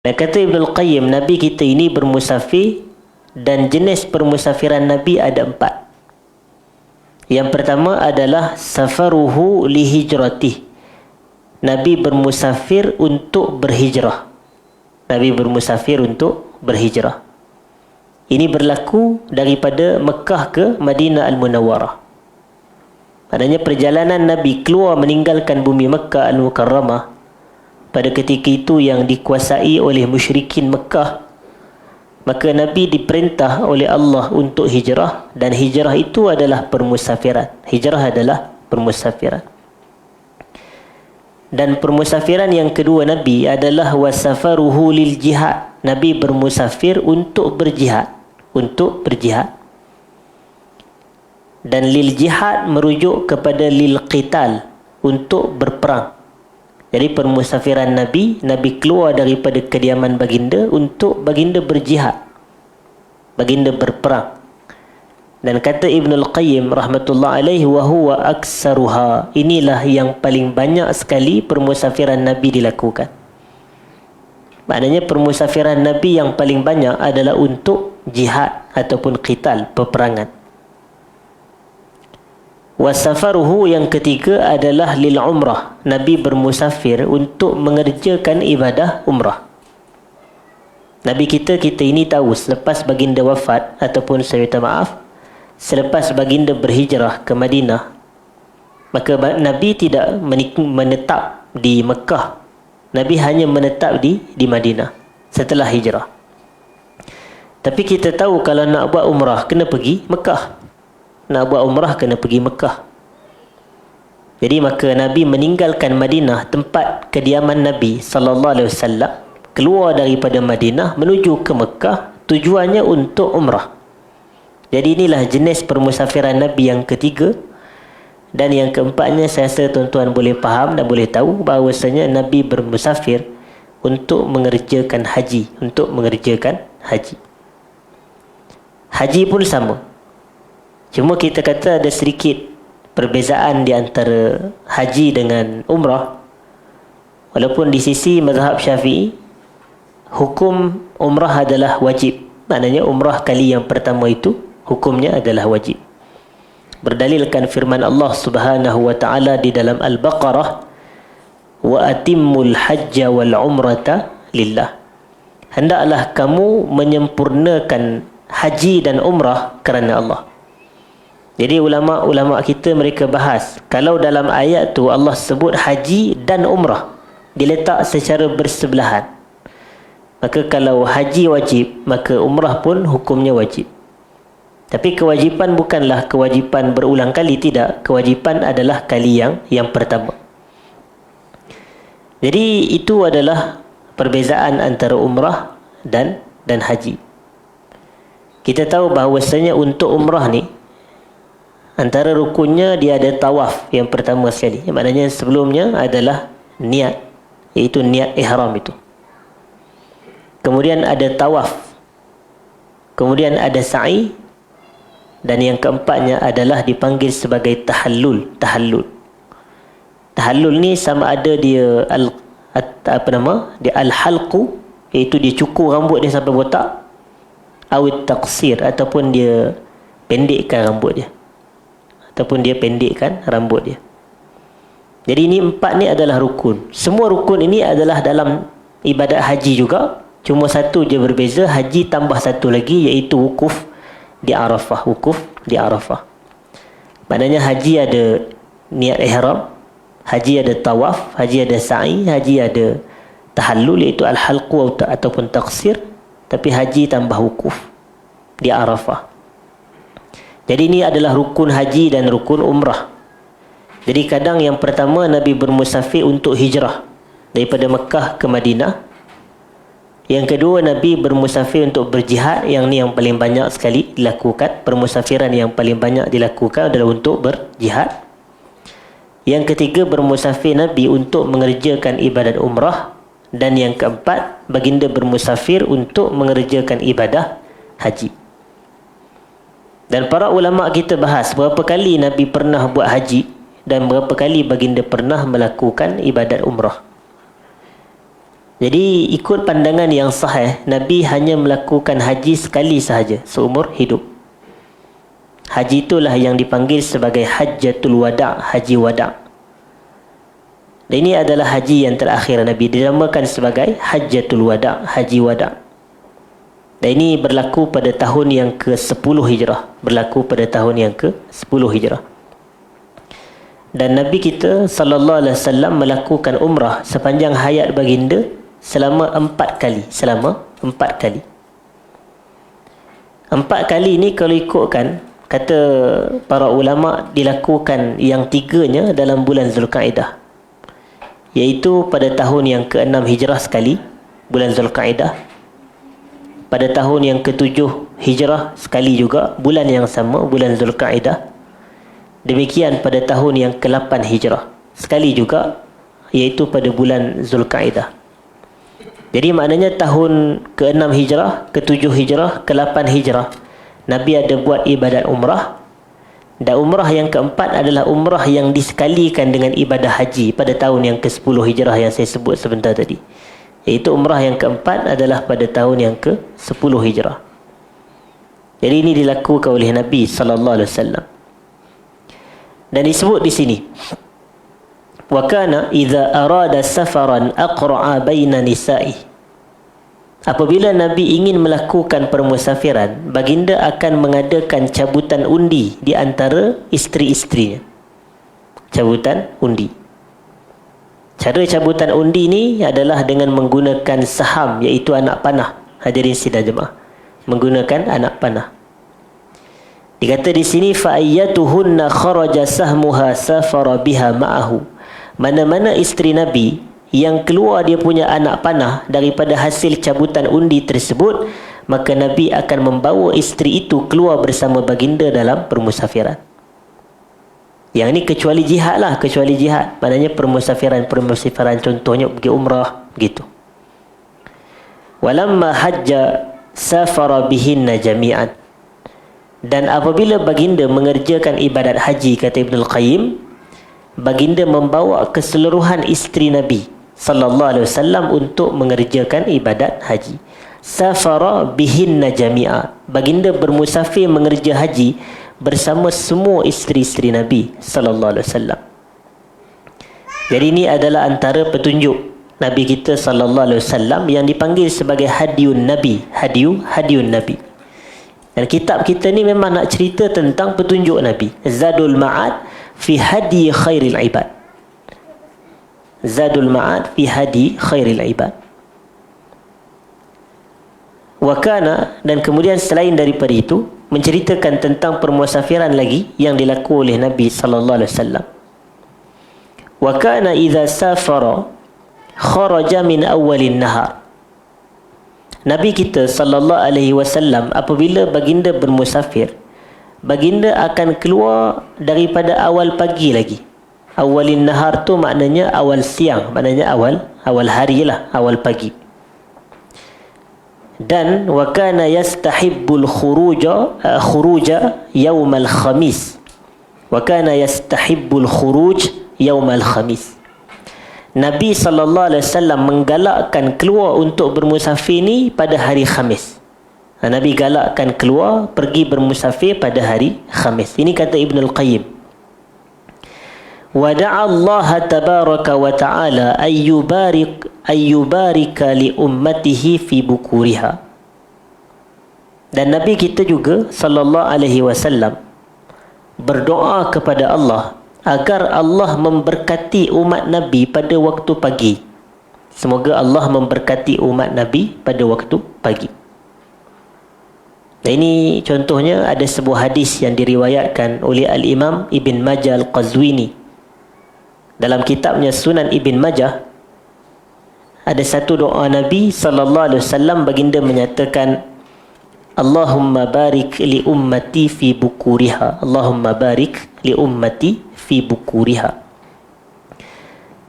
Dan kata Ibnul Qayyim, Nabi kita ini bermusafir, dan jenis permusafiran Nabi ada 4. Yang pertama adalah safaruhu li hijratih. Nabi bermusafir untuk berhijrah. Nabi bermusafir untuk berhijrah. Ini berlaku daripada Mekah ke Madinah Al-Munawwarah. Maknanya perjalanan Nabi keluar meninggalkan bumi Mekah Al-Mukarramah pada ketika itu yang dikuasai oleh musyrikin Mekah. Maka Nabi diperintah oleh Allah untuk hijrah, dan hijrah itu adalah permusafiran. Hijrah adalah permusafiran. Dan permusafiran yang kedua Nabi adalah wasafaruhu lil jihad. Nabi bermusafir untuk berjihad. Untuk berjihad. Dan lil jihad merujuk kepada lil qital, untuk berperang. Jadi permusafiran Nabi, Nabi keluar daripada kediaman baginda untuk baginda berjihad. Baginda berperang. Dan kata Ibnul Qayyim rahmatullah alaihi, wa huwa aksaruha. Inilah yang paling banyak sekali permusafiran Nabi dilakukan. Maknanya permusafiran Nabi yang paling banyak adalah untuk jihad ataupun qital, peperangan. Wasafaruhu yang ketiga adalah lil umrah. Nabi bermusafir untuk mengerjakan ibadah umrah. Nabi kita ini tahu selepas baginda wafat, ataupun saya minta maaf, selepas baginda berhijrah ke Madinah, maka Nabi tidak menetap di Mekah. Nabi hanya menetap di Madinah setelah hijrah. Tapi kita tahu kalau nak buat umrah kena pergi Mekah. Nak buat umrah kena pergi Mekah. Jadi maka Nabi meninggalkan Madinah, tempat kediaman Nabi sallallahu alaihi wasallam, keluar daripada Madinah menuju ke Mekah, tujuannya untuk umrah. Jadi inilah jenis permusafiran Nabi yang ketiga. Dan yang keempatnya, saya rasa tuan-tuan boleh faham dan boleh tahu bahawasanya Nabi bermusafir untuk mengerjakan haji. Untuk mengerjakan haji. Haji pun sama. Cuma kita kata ada sedikit perbezaan di antara haji dengan umrah. Walaupun di sisi mazhab Syafi'i, hukum umrah adalah wajib. Maknanya umrah kali yang pertama itu hukumnya adalah wajib. Berdalilkan firman Allah Subhanahu wa taala di dalam Al-Baqarah, wa atimmul hajja wal umrata lillah. Hendaklah kamu menyempurnakan haji dan umrah kerana Allah. Jadi ulama-ulama kita mereka bahas, kalau dalam ayat tu Allah sebut haji dan umrah diletak secara bersebelahan, maka kalau haji wajib, maka umrah pun hukumnya wajib. Tapi kewajipan bukanlah kewajipan berulang kali, tidak. Kewajipan adalah kali yang pertama. Jadi itu adalah perbezaan antara umrah dan haji. Kita tahu bahawasanya untuk umrah ni, antara rukunnya dia ada tawaf yang pertama sekali. Maknanya sebelumnya adalah niat, iaitu niat ihram itu. Kemudian ada tawaf. Kemudian ada sa'i. Dan yang keempatnya adalah dipanggil sebagai tahallul. Tahallul ni sama ada dia dia al-halqu, iaitu dia cukur rambut dia sampai botak, awit taqsir, ataupun dia pendekkan rambut dia, ataupun dia pendekkan rambut dia. Jadi ini 4 ni adalah rukun. Semua rukun ini adalah dalam ibadat haji juga. Cuma satu je berbeza, haji tambah satu lagi, iaitu wukuf di Arafah. Wukuf di Arafah. Maknanya haji ada niat ihram, haji ada tawaf, haji ada sa'i, haji ada tahallul, iaitu al-halqu ataupun taqsir. Tapi haji tambah wukuf di Arafah. Jadi ini adalah rukun haji dan rukun umrah. Jadi kadang yang pertama Nabi bermusafir untuk hijrah daripada Mekah ke Madinah. Yang kedua, Nabi bermusafir untuk berjihad. Yang ni yang paling banyak sekali dilakukan. Permusafiran yang paling banyak dilakukan adalah untuk berjihad. Yang ketiga, bermusafir Nabi untuk mengerjakan ibadat umrah. Dan yang keempat, baginda bermusafir untuk mengerjakan ibadah haji. Dan para ulama kita bahas berapa kali Nabi pernah buat haji dan berapa kali baginda pernah melakukan ibadat umrah. Jadi ikut pandangan yang sahih, Nabi hanya melakukan haji sekali sahaja seumur hidup. Haji itulah yang dipanggil sebagai Hajjatul Wada', haji wada'. Dan ini adalah haji yang terakhir Nabi, dinamakan sebagai Hajjatul Wada', haji wada'. Dan ini berlaku pada tahun yang ke-10 Hijrah. Berlaku pada tahun yang ke-10 Hijrah. Dan Nabi kita sallallahu alaihi wasallam melakukan umrah sepanjang hayat baginda selama 4 kali. Selama 4 kali. 4 kali ni kalau ikutkan, kata para ulama, dilakukan yang 3-nya dalam bulan Zulkaidah, iaitu pada tahun yang ke-6 Hijrah sekali, bulan Zulkaidah. Pada tahun yang ke-7 Hijrah sekali juga, bulan yang sama, bulan Zulkaidah. Demikian pada tahun yang ke-8 Hijrah sekali juga, iaitu pada bulan Zulkaidah. Jadi maknanya tahun ke-6 Hijrah, ke-7 Hijrah, ke-8 Hijrah, Nabi ada buat ibadat umrah. Dan umrah yang keempat adalah umrah yang disekalikan dengan ibadah haji pada tahun yang ke-10 Hijrah yang saya sebut sebentar tadi. Iaitu umrah yang keempat adalah pada tahun yang ke-10 Hijrah. Jadi ini dilakukan oleh Nabi SAW. Dan disebut di sini, wa kana idza arada safaran aqra'a baina nisa'i. Apabila Nabi ingin melakukan permusafiran, baginda akan mengadakan cabutan undi di antara isteri-isterinya. Cabutan undi. Cara cabutan undi ni adalah dengan menggunakan saham, iaitu anak panah. Hadirin sidang jemaah, menggunakan anak panah. Dikata di sini, fa ayyatuhunna kharaja sahmuha safara biha ma'ahu. Mana-mana isteri Nabi yang keluar dia punya anak panah daripada hasil cabutan undi tersebut, maka Nabi akan membawa isteri itu keluar bersama baginda dalam permusafiran. Yang ini kecuali jihad lah, kecuali jihad. Maknanya permusafiran contohnya pergi umrah, begitu. Walamma hajja safara bihinna jami'an. Dan apabila baginda mengerjakan ibadat haji, kata Ibnul Qayyim, baginda membawa keseluruhan isteri Nabi sallallahu alaihi wasallam untuk mengerjakan ibadat haji. Safara bihinna jami'a. Baginda bermusafir mengerja haji bersama semua isteri-isteri Nabi sallallahu alaihi wasallam. Jadi ini adalah antara petunjuk Nabi kita sallallahu alaihi wasallam yang dipanggil sebagai hadiun Nabi, hadiun Nabi. Dan kitab kita ni memang nak cerita tentang petunjuk Nabi. Zadul Ma'ad fi hadi khairil ibad. Zadul Ma'ad fi hadi khairil ibad. Wakana, dan kemudian selain daripada itu, menceritakan tentang permusafiran lagi yang dilakukan oleh Nabi sallallahu alaihi wasallam. Wakana idza safara kharaja min awwalin nahar. Nabi kita sallallahu alaihi wasallam apabila baginda bermusafir, baginda akan keluar daripada awal pagi lagi. Awalin nahar tu maknanya awal siang, maknanya awal hari lah, awal pagi. Dan wa kana yastahibbul khuruja yaumal khamis. Wa kana yastahibbul khuruj yaumal khamis. Nabi SAW menggalakkan keluar untuk bermusafir ni pada hari Khamis. Nabi galakkan keluar pergi bermusafir pada hari Khamis. Ini kata Ibnul Qayyim. Wa da'a Allah tabaraka wa ta'ala ayyubarika li ummatihi fi bukuriha. Dan Nabi kita juga sallallahu alaihi wasallam berdoa kepada Allah agar Allah memberkati umat Nabi pada waktu pagi. Semoga Allah memberkati umat Nabi pada waktu pagi. Dan ini contohnya ada sebuah hadis yang diriwayatkan oleh Al-Imam Ibn Majah Al-Qazwini. Dalam kitabnya Sunan Ibn Majah, ada satu doa Nabi sallallahu alaihi wasallam, baginda menyatakan, Allahumma barik li ummati fi bukuriha. Allahumma barik li ummati fi bukuriha.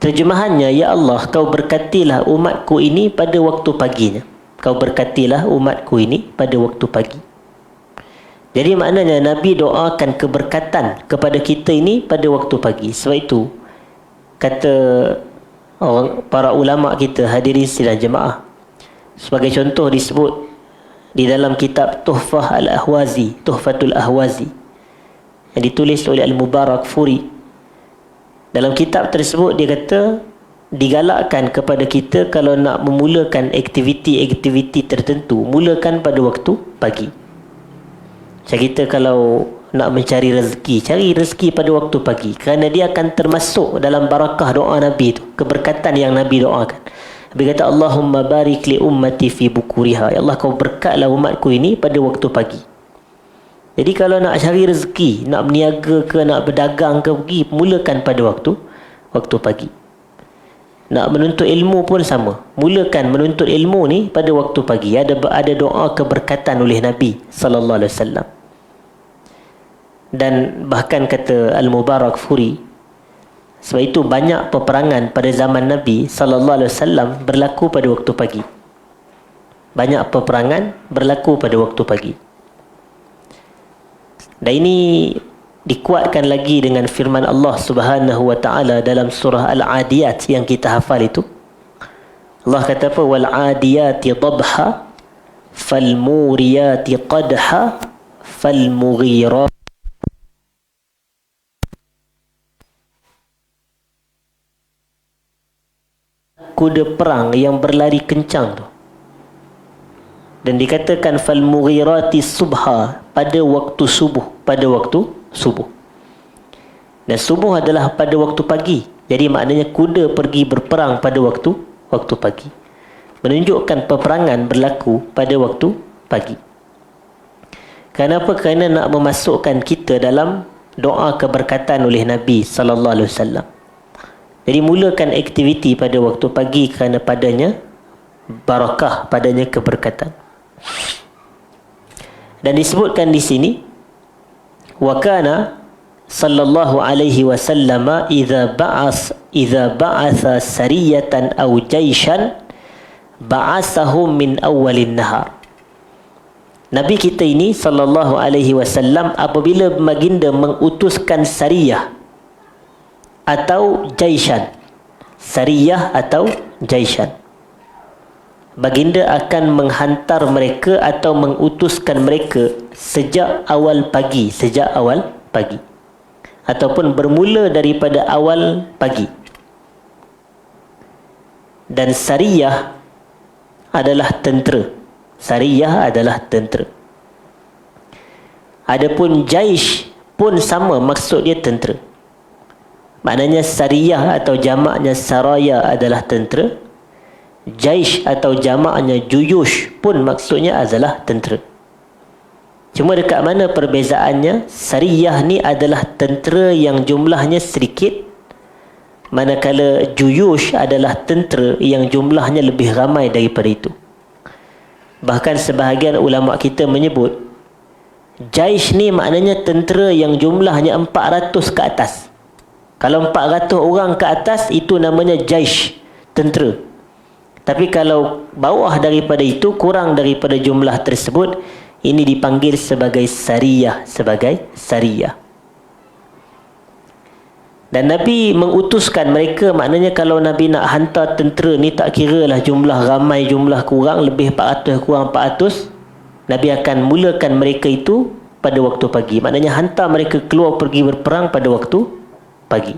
Terjemahannya, ya Allah, kau berkatilah umatku ini pada waktu paginya. Kau berkatilah umatku ini pada waktu pagi. Jadi maknanya Nabi doakan keberkatan kepada kita ini pada waktu pagi. Sebab itu kata para ulama kita, hadirin sidang jemaah. Sebagai contoh disebut di dalam kitab Tuhfatul Ahwazi yang ditulis oleh Al-Mubarakfuri. Dalam kitab tersebut dia kata digalakkan kepada kita kalau nak memulakan aktiviti-aktiviti tertentu, mulakan pada waktu pagi. Macam kita kalau nak mencari rezeki, cari rezeki pada waktu pagi, kerana dia akan termasuk dalam barakah doa Nabi tu, keberkatan yang Nabi doakan. Nabi kata, Allahumma barik li ummati fi bukuriha, ya Allah kau berkatlah umatku ini pada waktu pagi. Jadi kalau nak cari rezeki, nak berniaga ke, nak berdagang ke, pergi mulakan pada waktu pagi. Nak menuntut ilmu pun sama, mulakan menuntut ilmu ni pada waktu pagi. Ada doa keberkatan oleh Nabi sallallahu alaihi wasallam. Dan bahkan kata Al-Mubarakfuri, sebab itu banyak peperangan pada zaman Nabi sallallahu alaihi wasallam berlaku pada waktu pagi. Banyak peperangan berlaku pada waktu pagi. Dan ini dikuatkan lagi dengan firman Allah Subhanahu wa taala dalam surah Al-Adiyat yang kita hafal itu. Allah kata apa? Wal 'adiyati dhabha fal muriyati qadha fal mughirat. Kuda perang yang berlari kencang tu. Dan dikatakan fal mughirati subha, pada waktu subuh, dan subuh adalah pada waktu pagi. Jadi maknanya kuda pergi berperang pada waktu pagi, menunjukkan peperangan berlaku pada waktu pagi. Kenapa? Kerana nak memasukkan kita dalam doa keberkatan oleh Nabi sallallahu alaihi wasallam. Jadi mulakan aktiviti pada waktu pagi kerana padanya barakah, padanya keberkatan. Dan disebutkan di sini, wa kana sallallahu alaihi wasallam idza ba'atha sariyatan aw jaishan ba'athahum min awwalin nahar. Nabi kita ini sallallahu alaihi wasallam apabila baginda mengutuskan sariyah atau jaishan, sariyah atau jaishan, baginda akan menghantar mereka atau mengutuskan mereka sejak awal pagi ataupun bermula daripada awal pagi. Dan sariyah adalah tentera. Adapun jaish pun sama, maksud dia tentera. Maknanya sariyah atau jamaknya saraya adalah tentera, jaish atau jamaknya juyush pun maksudnya adalah tentera. Cuma dekat mana perbezaannya? Sariyah ni adalah tentera yang jumlahnya sedikit, manakala juyush adalah tentera yang jumlahnya lebih ramai daripada itu. Bahkan sebahagian ulama kita menyebut jaish ni maknanya tentera yang jumlahnya 400 ke atas. Kalau 400 orang ke atas, itu namanya jaish, tentera. Tapi kalau bawah daripada itu, kurang daripada jumlah tersebut, ini dipanggil sebagai sariyah, Dan Nabi mengutuskan mereka, maknanya kalau Nabi nak hantar tentera ni, tak kira lah jumlah ramai, jumlah kurang, lebih 400 kurang 400, Nabi akan mulakan mereka itu pada waktu pagi. Maknanya hantar mereka keluar pergi berperang pada waktu pagi.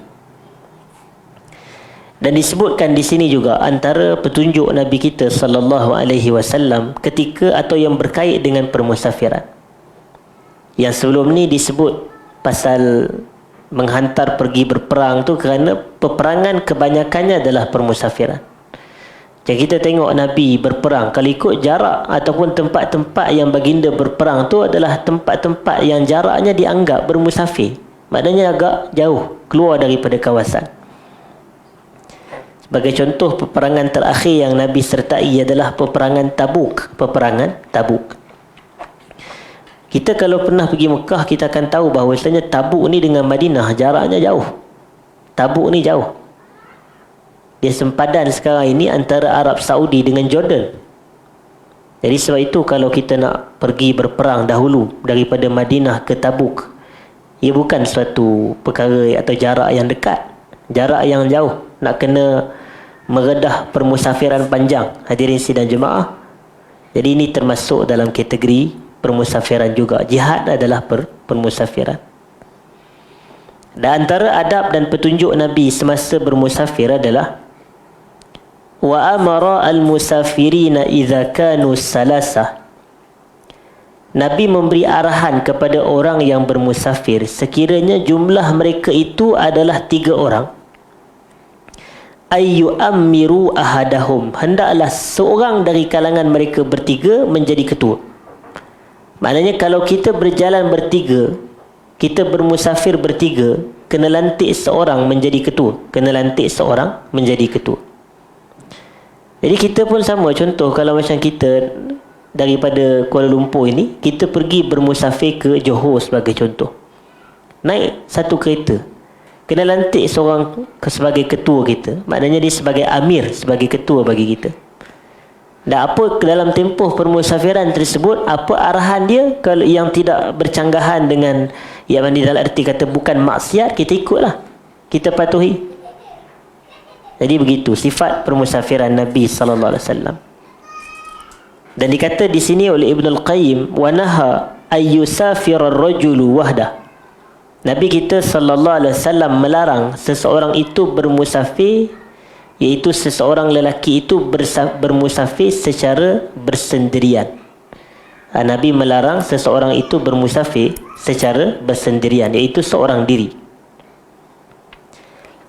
Dan disebutkan di sini juga antara petunjuk Nabi kita sallallahu alaihi wasallam ketika atau yang berkait dengan permusafiran. Yang sebelum ni disebut pasal menghantar pergi berperang tu kerana peperangan kebanyakannya adalah permusafiran. Jadi kita tengok Nabi berperang, kalau ikut jarak ataupun tempat-tempat yang baginda berperang tu adalah tempat-tempat yang jaraknya dianggap bermusafir. Maknanya agak jauh, keluar daripada kawasan. Sebagai contoh, peperangan terakhir yang Nabi sertai adalah peperangan Tabuk. Kita kalau pernah pergi Mekah, kita akan tahu bahawa sebenarnya Tabuk ni dengan Madinah jaraknya jauh. Tabuk ni jauh. Dia sempadan sekarang ini antara Arab Saudi dengan Jordan. Jadi sebab itu kalau kita nak pergi berperang dahulu daripada Madinah ke Tabuk, ia bukan suatu perkara atau jarak yang dekat, jarak yang jauh. Nak kena meredah permusafiran panjang. Hadirin sidang jemaah, jadi ini termasuk dalam kategori permusafiran juga. Jihad adalah permusafiran. Dan antara adab dan petunjuk Nabi semasa bermusafir adalah wa amara al-musafirina idza kanu salasah. Nabi memberi arahan kepada orang yang bermusafir sekiranya jumlah mereka itu adalah 3 orang. Ayyu amiru ahadahum, hendaklah seorang dari kalangan mereka bertiga menjadi ketua. Maknanya kalau kita berjalan bertiga, kita bermusafir bertiga, kena lantik seorang menjadi ketua. Kena lantik seorang menjadi ketua. Jadi kita pun sama. Contoh kalau macam kita daripada Kuala Lumpur ini, kita pergi bermusafir ke Johor sebagai contoh. Naik satu kereta, kena lantik seorang sebagai ketua kita. Maknanya dia sebagai amir, sebagai ketua bagi kita. Dan apa dalam tempoh permusafiran tersebut, apa arahan dia, kalau yang tidak bercanggahan dengan, yang dalam arti kata bukan maksiat, kita ikutlah, kita patuhi. Jadi begitu sifat permusafiran Nabi sallallahu alaihi wasallam. Dan dikata di sini oleh Ibn Al-Qayyim, wa naha ayyusafira ar-rajulu wahdah. Nabi kita sallallahu alaihi wasallam melarang seseorang itu bermusafir, iaitu seseorang lelaki itu bermusafir secara bersendirian. Nabi melarang seseorang itu bermusafir secara bersendirian, iaitu seorang diri.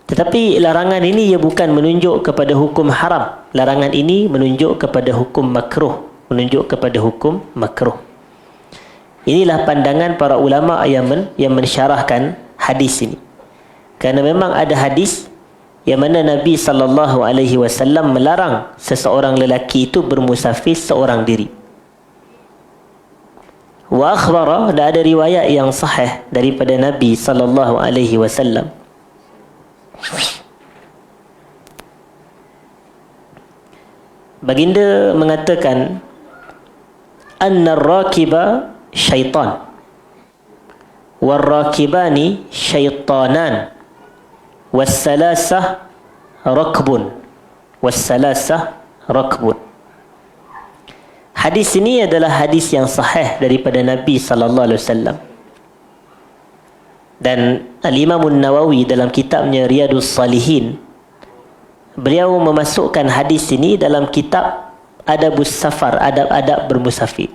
Tetapi larangan ini ia bukan menunjuk kepada hukum haram. Larangan ini menunjuk kepada hukum makruh, menunjuk kepada hukum makruh. Inilah pandangan para ulama yang mensyarahkan hadis ini. Kerana memang ada hadis yang mana Nabi SAW melarang seseorang lelaki itu bermusafir seorang diri. Wa akhbara, dan ada riwayat yang sahih daripada Nabi SAW. Baginda mengatakan, anna ar-rakiba syaitan war-rakibani syaitanan was-salasah rakbun was-salasah rakbun. Hadis ini adalah hadis yang sahih daripada Nabi sallallahu alaihi wasallam. Dan Al-Imam An-Nawawi dalam kitabnya Riyadhus Salihin, beliau memasukkan hadis ini dalam kitab Adabus Safar, adab-adab bermusafir,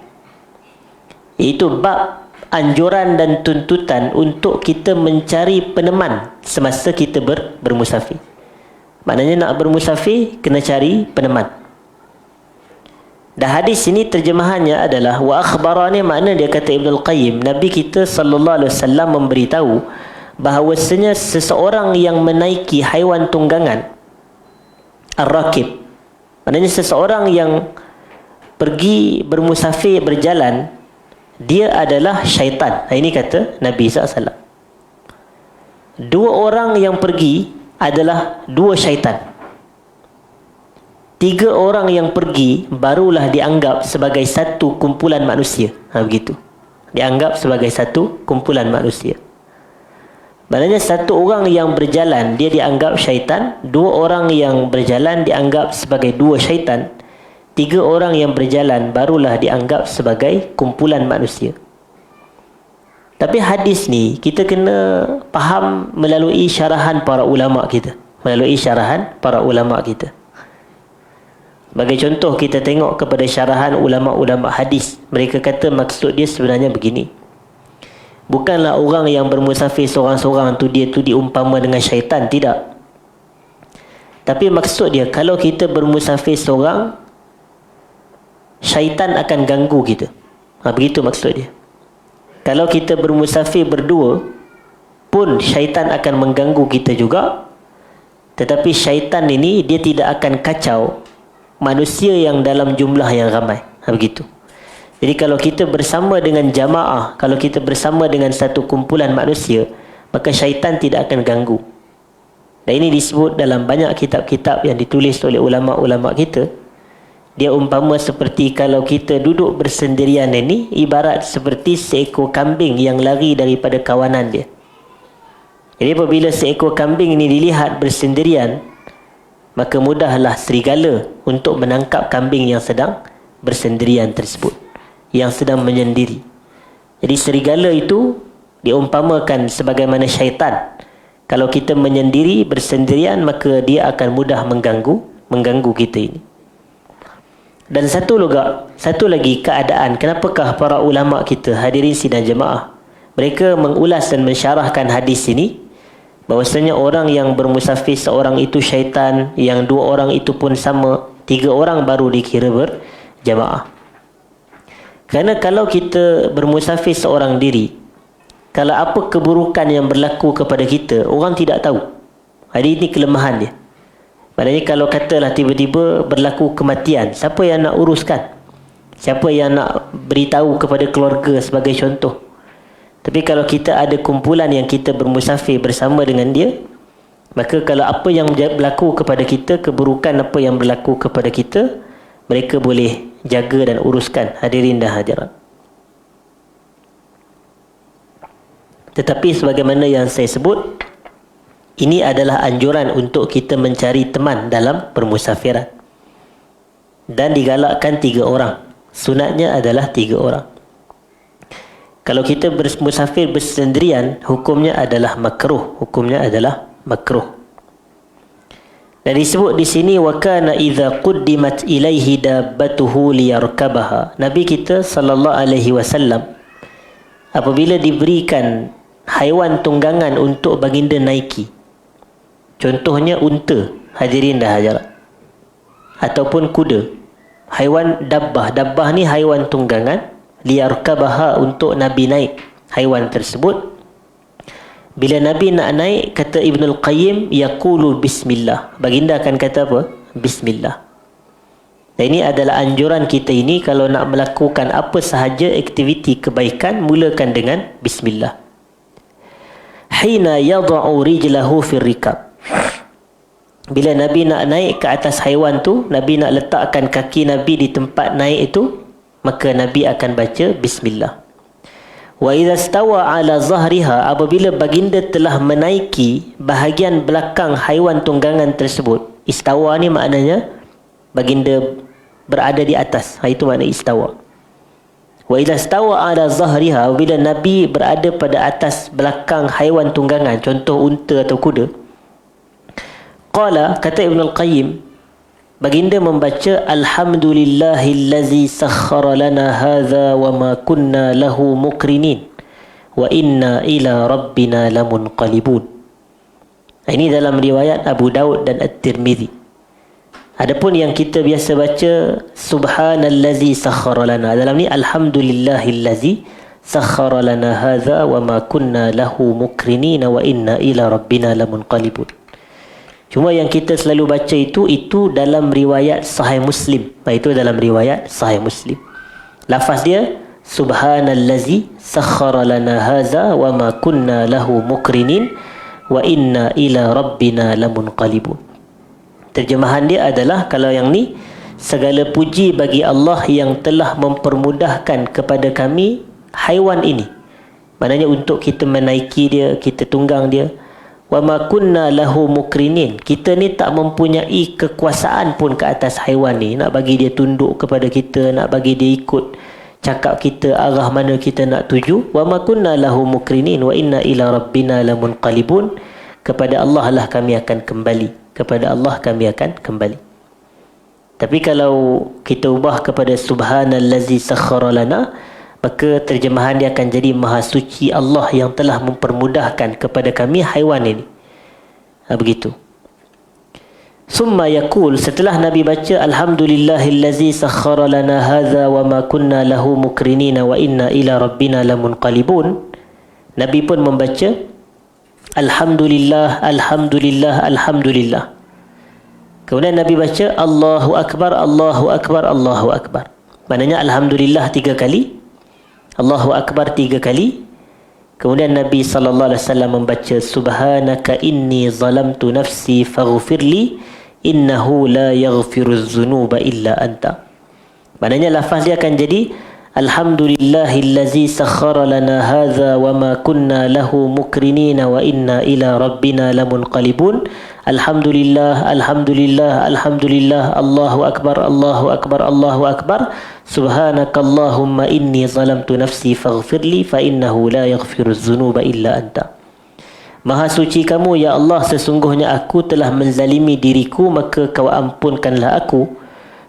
iaitu bab anjuran dan tuntutan untuk kita mencari peneman semasa kita bermusafir. Maknanya nak bermusafir kena cari peneman. Dan hadis ini terjemahannya adalah wa akhbarani, makna dia kata Ibn Al-Qayyim, Nabi kita sallallahu alaihi wasallam memberitahu bahawasanya seseorang yang menaiki haiwan tunggangan, ar-rakib, maknanya seseorang yang pergi bermusafir berjalan, dia adalah syaitan. Ini kata Nabi SAW. 2 orang yang pergi adalah 2 syaitan. 3 orang yang pergi barulah dianggap sebagai satu kumpulan manusia. Begitu. Dianggap sebagai satu kumpulan manusia. Maknanya 1 orang yang berjalan dia dianggap syaitan, 2 orang yang berjalan dianggap sebagai 2 syaitan, 3 orang yang berjalan barulah dianggap sebagai kumpulan manusia. Tapi hadis ni kita kena faham melalui syarahan para ulama kita. Melalui syarahan para ulama kita. Sebagai contoh, kita tengok kepada syarahan ulama-ulama hadis. Mereka kata maksud dia sebenarnya begini. Bukanlah orang yang bermusafir seorang-seorang tu dia tu diumpama dengan syaitan, tidak. Tapi maksud dia, kalau kita bermusafir seorang, syaitan akan ganggu kita. Begitu maksud dia. Kalau kita bermusafir berdua pun syaitan akan mengganggu kita juga. Tetapi syaitan ini dia tidak akan kacau manusia yang dalam jumlah yang ramai. Begitu. Jadi kalau kita bersama dengan jamaah, kalau kita bersama dengan satu kumpulan manusia, maka syaitan tidak akan ganggu. Dan ini disebut dalam banyak kitab-kitab yang ditulis oleh ulama-ulama kita. Dia umpama seperti kalau kita duduk bersendirian ini, ibarat seperti seekor kambing yang lari daripada kawanan dia. Jadi apabila seekor kambing ini dilihat bersendirian, maka mudahlah serigala untuk menangkap kambing yang sedang bersendirian tersebut, yang sedang menyendiri. Jadi serigala itu diumpamakan sebagaimana syaitan. Kalau kita menyendiri, bersendirian, maka dia akan mudah mengganggu kita ini. Dan satu lagi keadaan, kenapakah para ulama kita, hadirin sidang jemaah, mereka mengulas dan mensyarahkan hadis ini, bahwasanya orang yang bermusafir seorang itu syaitan, yang 2 orang itu pun sama, 3 orang baru dikira berjemaah. Kerana kalau kita bermusafir seorang diri, kalau apa keburukan yang berlaku kepada kita, orang tidak tahu. Jadi ini kelemahan dia. Maknanya kalau katalah tiba-tiba berlaku kematian, siapa yang nak uruskan? Siapa yang nak beritahu kepada keluarga sebagai contoh? Tapi kalau kita ada kumpulan yang kita bermusafir bersama dengan dia, maka kalau apa yang berlaku kepada kita, keburukan apa yang berlaku kepada kita, mereka boleh jaga dan uruskan, hadirin dan hadirat. Tetapi sebagaimana yang saya sebut, ini adalah anjuran untuk kita mencari teman dalam permusafiran. Dan digalakkan 3 orang. Sunatnya adalah 3 orang. Kalau kita bermusafir bersendirian, hukumnya adalah makruh. Dan disebut di sini, wa kana idza quddimat ilaihi dabbatuhu liyarkabaha. Nabi kita sallallahu alaihi wasallam apabila diberikan haiwan tunggangan untuk baginda naiki, contohnya unta, hadirin dan hadirat, ataupun kuda, haiwan dabbah. Dabbah ni haiwan tunggangan, liyarkabaha, untuk Nabi naik haiwan tersebut. Bila Nabi nak naik, kata Ibnul Qayyim, yaqulu bismillah. Baginda akan kata apa? Bismillah. Dan ini adalah anjuran kita ini, kalau nak melakukan apa sahaja aktiviti kebaikan, mulakan dengan bismillah. Hina yada'u rijlahu fir rikab. Bila Nabi nak naik ke atas haiwan tu, Nabi nak letakkan kaki Nabi di tempat naik itu, maka Nabi akan baca bismillah. Wa idza stawa ala zahriha, apabila baginda telah menaiki bahagian belakang haiwan tunggangan tersebut. Istawa ni maknanya baginda berada di atas. Itu makna istawa. Wa idza stawa ala zahriha, apabila Nabi berada pada atas belakang haiwan tunggangan, contoh unta atau kuda. Qala, kata Ibnul Qayyim, baginda membaca alhamdulillahillazi sakhkhara lana hadza wa ma kunna lahu muqrinin wa inna ila rabbina lamunqalibun. Ini dalam riwayat Abu Daud dan At-Tirmizi. Adapun yang kita biasa baca subhanallazi sakhkhara lana, dalam ni alhamdulillahillazi sakhkhara lana hadza wa ma kunna lahu muqrinin wa inna ila rabbina lamunqalibun. Cuma yang kita selalu baca itu dalam riwayat Sahih Muslim. Itu dalam riwayat Sahih Muslim. Lafaz dia subhanallazi sakhkhara lana hadza wa ma kunna lahu muqrinin wa inna ila rabbina lamunqalibun. Terjemahan dia adalah, kalau yang ni, segala puji bagi Allah yang telah mempermudahkan kepada kami haiwan ini. Maknanya untuk kita menaiki dia, kita tunggang dia. Wa ma kunna lahu muqrinin, kita ni tak mempunyai kekuasaan pun ke atas haiwan ni, nak bagi dia tunduk kepada kita, nak bagi dia ikut cakap kita arah mana kita nak tuju. Wa ma kunna lahu muqrinin wa inna ila rabbina lamunqalibun, kepada Allah lah kami akan kembali, kepada Allah kami akan kembali. Tapi kalau kita ubah kepada subhanallazi sakhkhara lana, maka terjemahan dia akan jadi maha suci Allah yang telah mempermudahkan kepada kami haiwan ini. Begitu. Summa yaqul, setelah Nabi baca alhamdulillahillazi sakhkhara lana hadza wa ma kunna lahu muqrinin wa inna ila rabbina lamunqalibun, Nabi pun membaca alhamdulillah, alhamdulillah, alhamdulillah. Kemudian Nabi baca Allahu akbar, Allahu akbar, Allahu akbar. Maknanya alhamdulillah 3 kali, Allahu Akbar 3 kali. Kemudian Nabi SAW membaca subhanaka inni zalamtu nafsi faghfirli innahu la yaghfiruz zunuba illa anta. Maknanya lafaz dia akan jadi Alhamdulillahillazi sakhkhara lana hadza wa ma kunna lahu mukrinina wa inna ila rabbina lamunqalibun. Alhamdulillah, alhamdulillah, alhamdulillah. Allahu akbar, Allahu akbar, Allahu akbar. Subhanakallahumma inni zalamtu nafsi faghfirli fa innahu la yaghfiru dzunuba illa anta. Maha suci kamu ya Allah, sesungguhnya aku telah menzalimi diriku, maka kau ampunkanlah aku.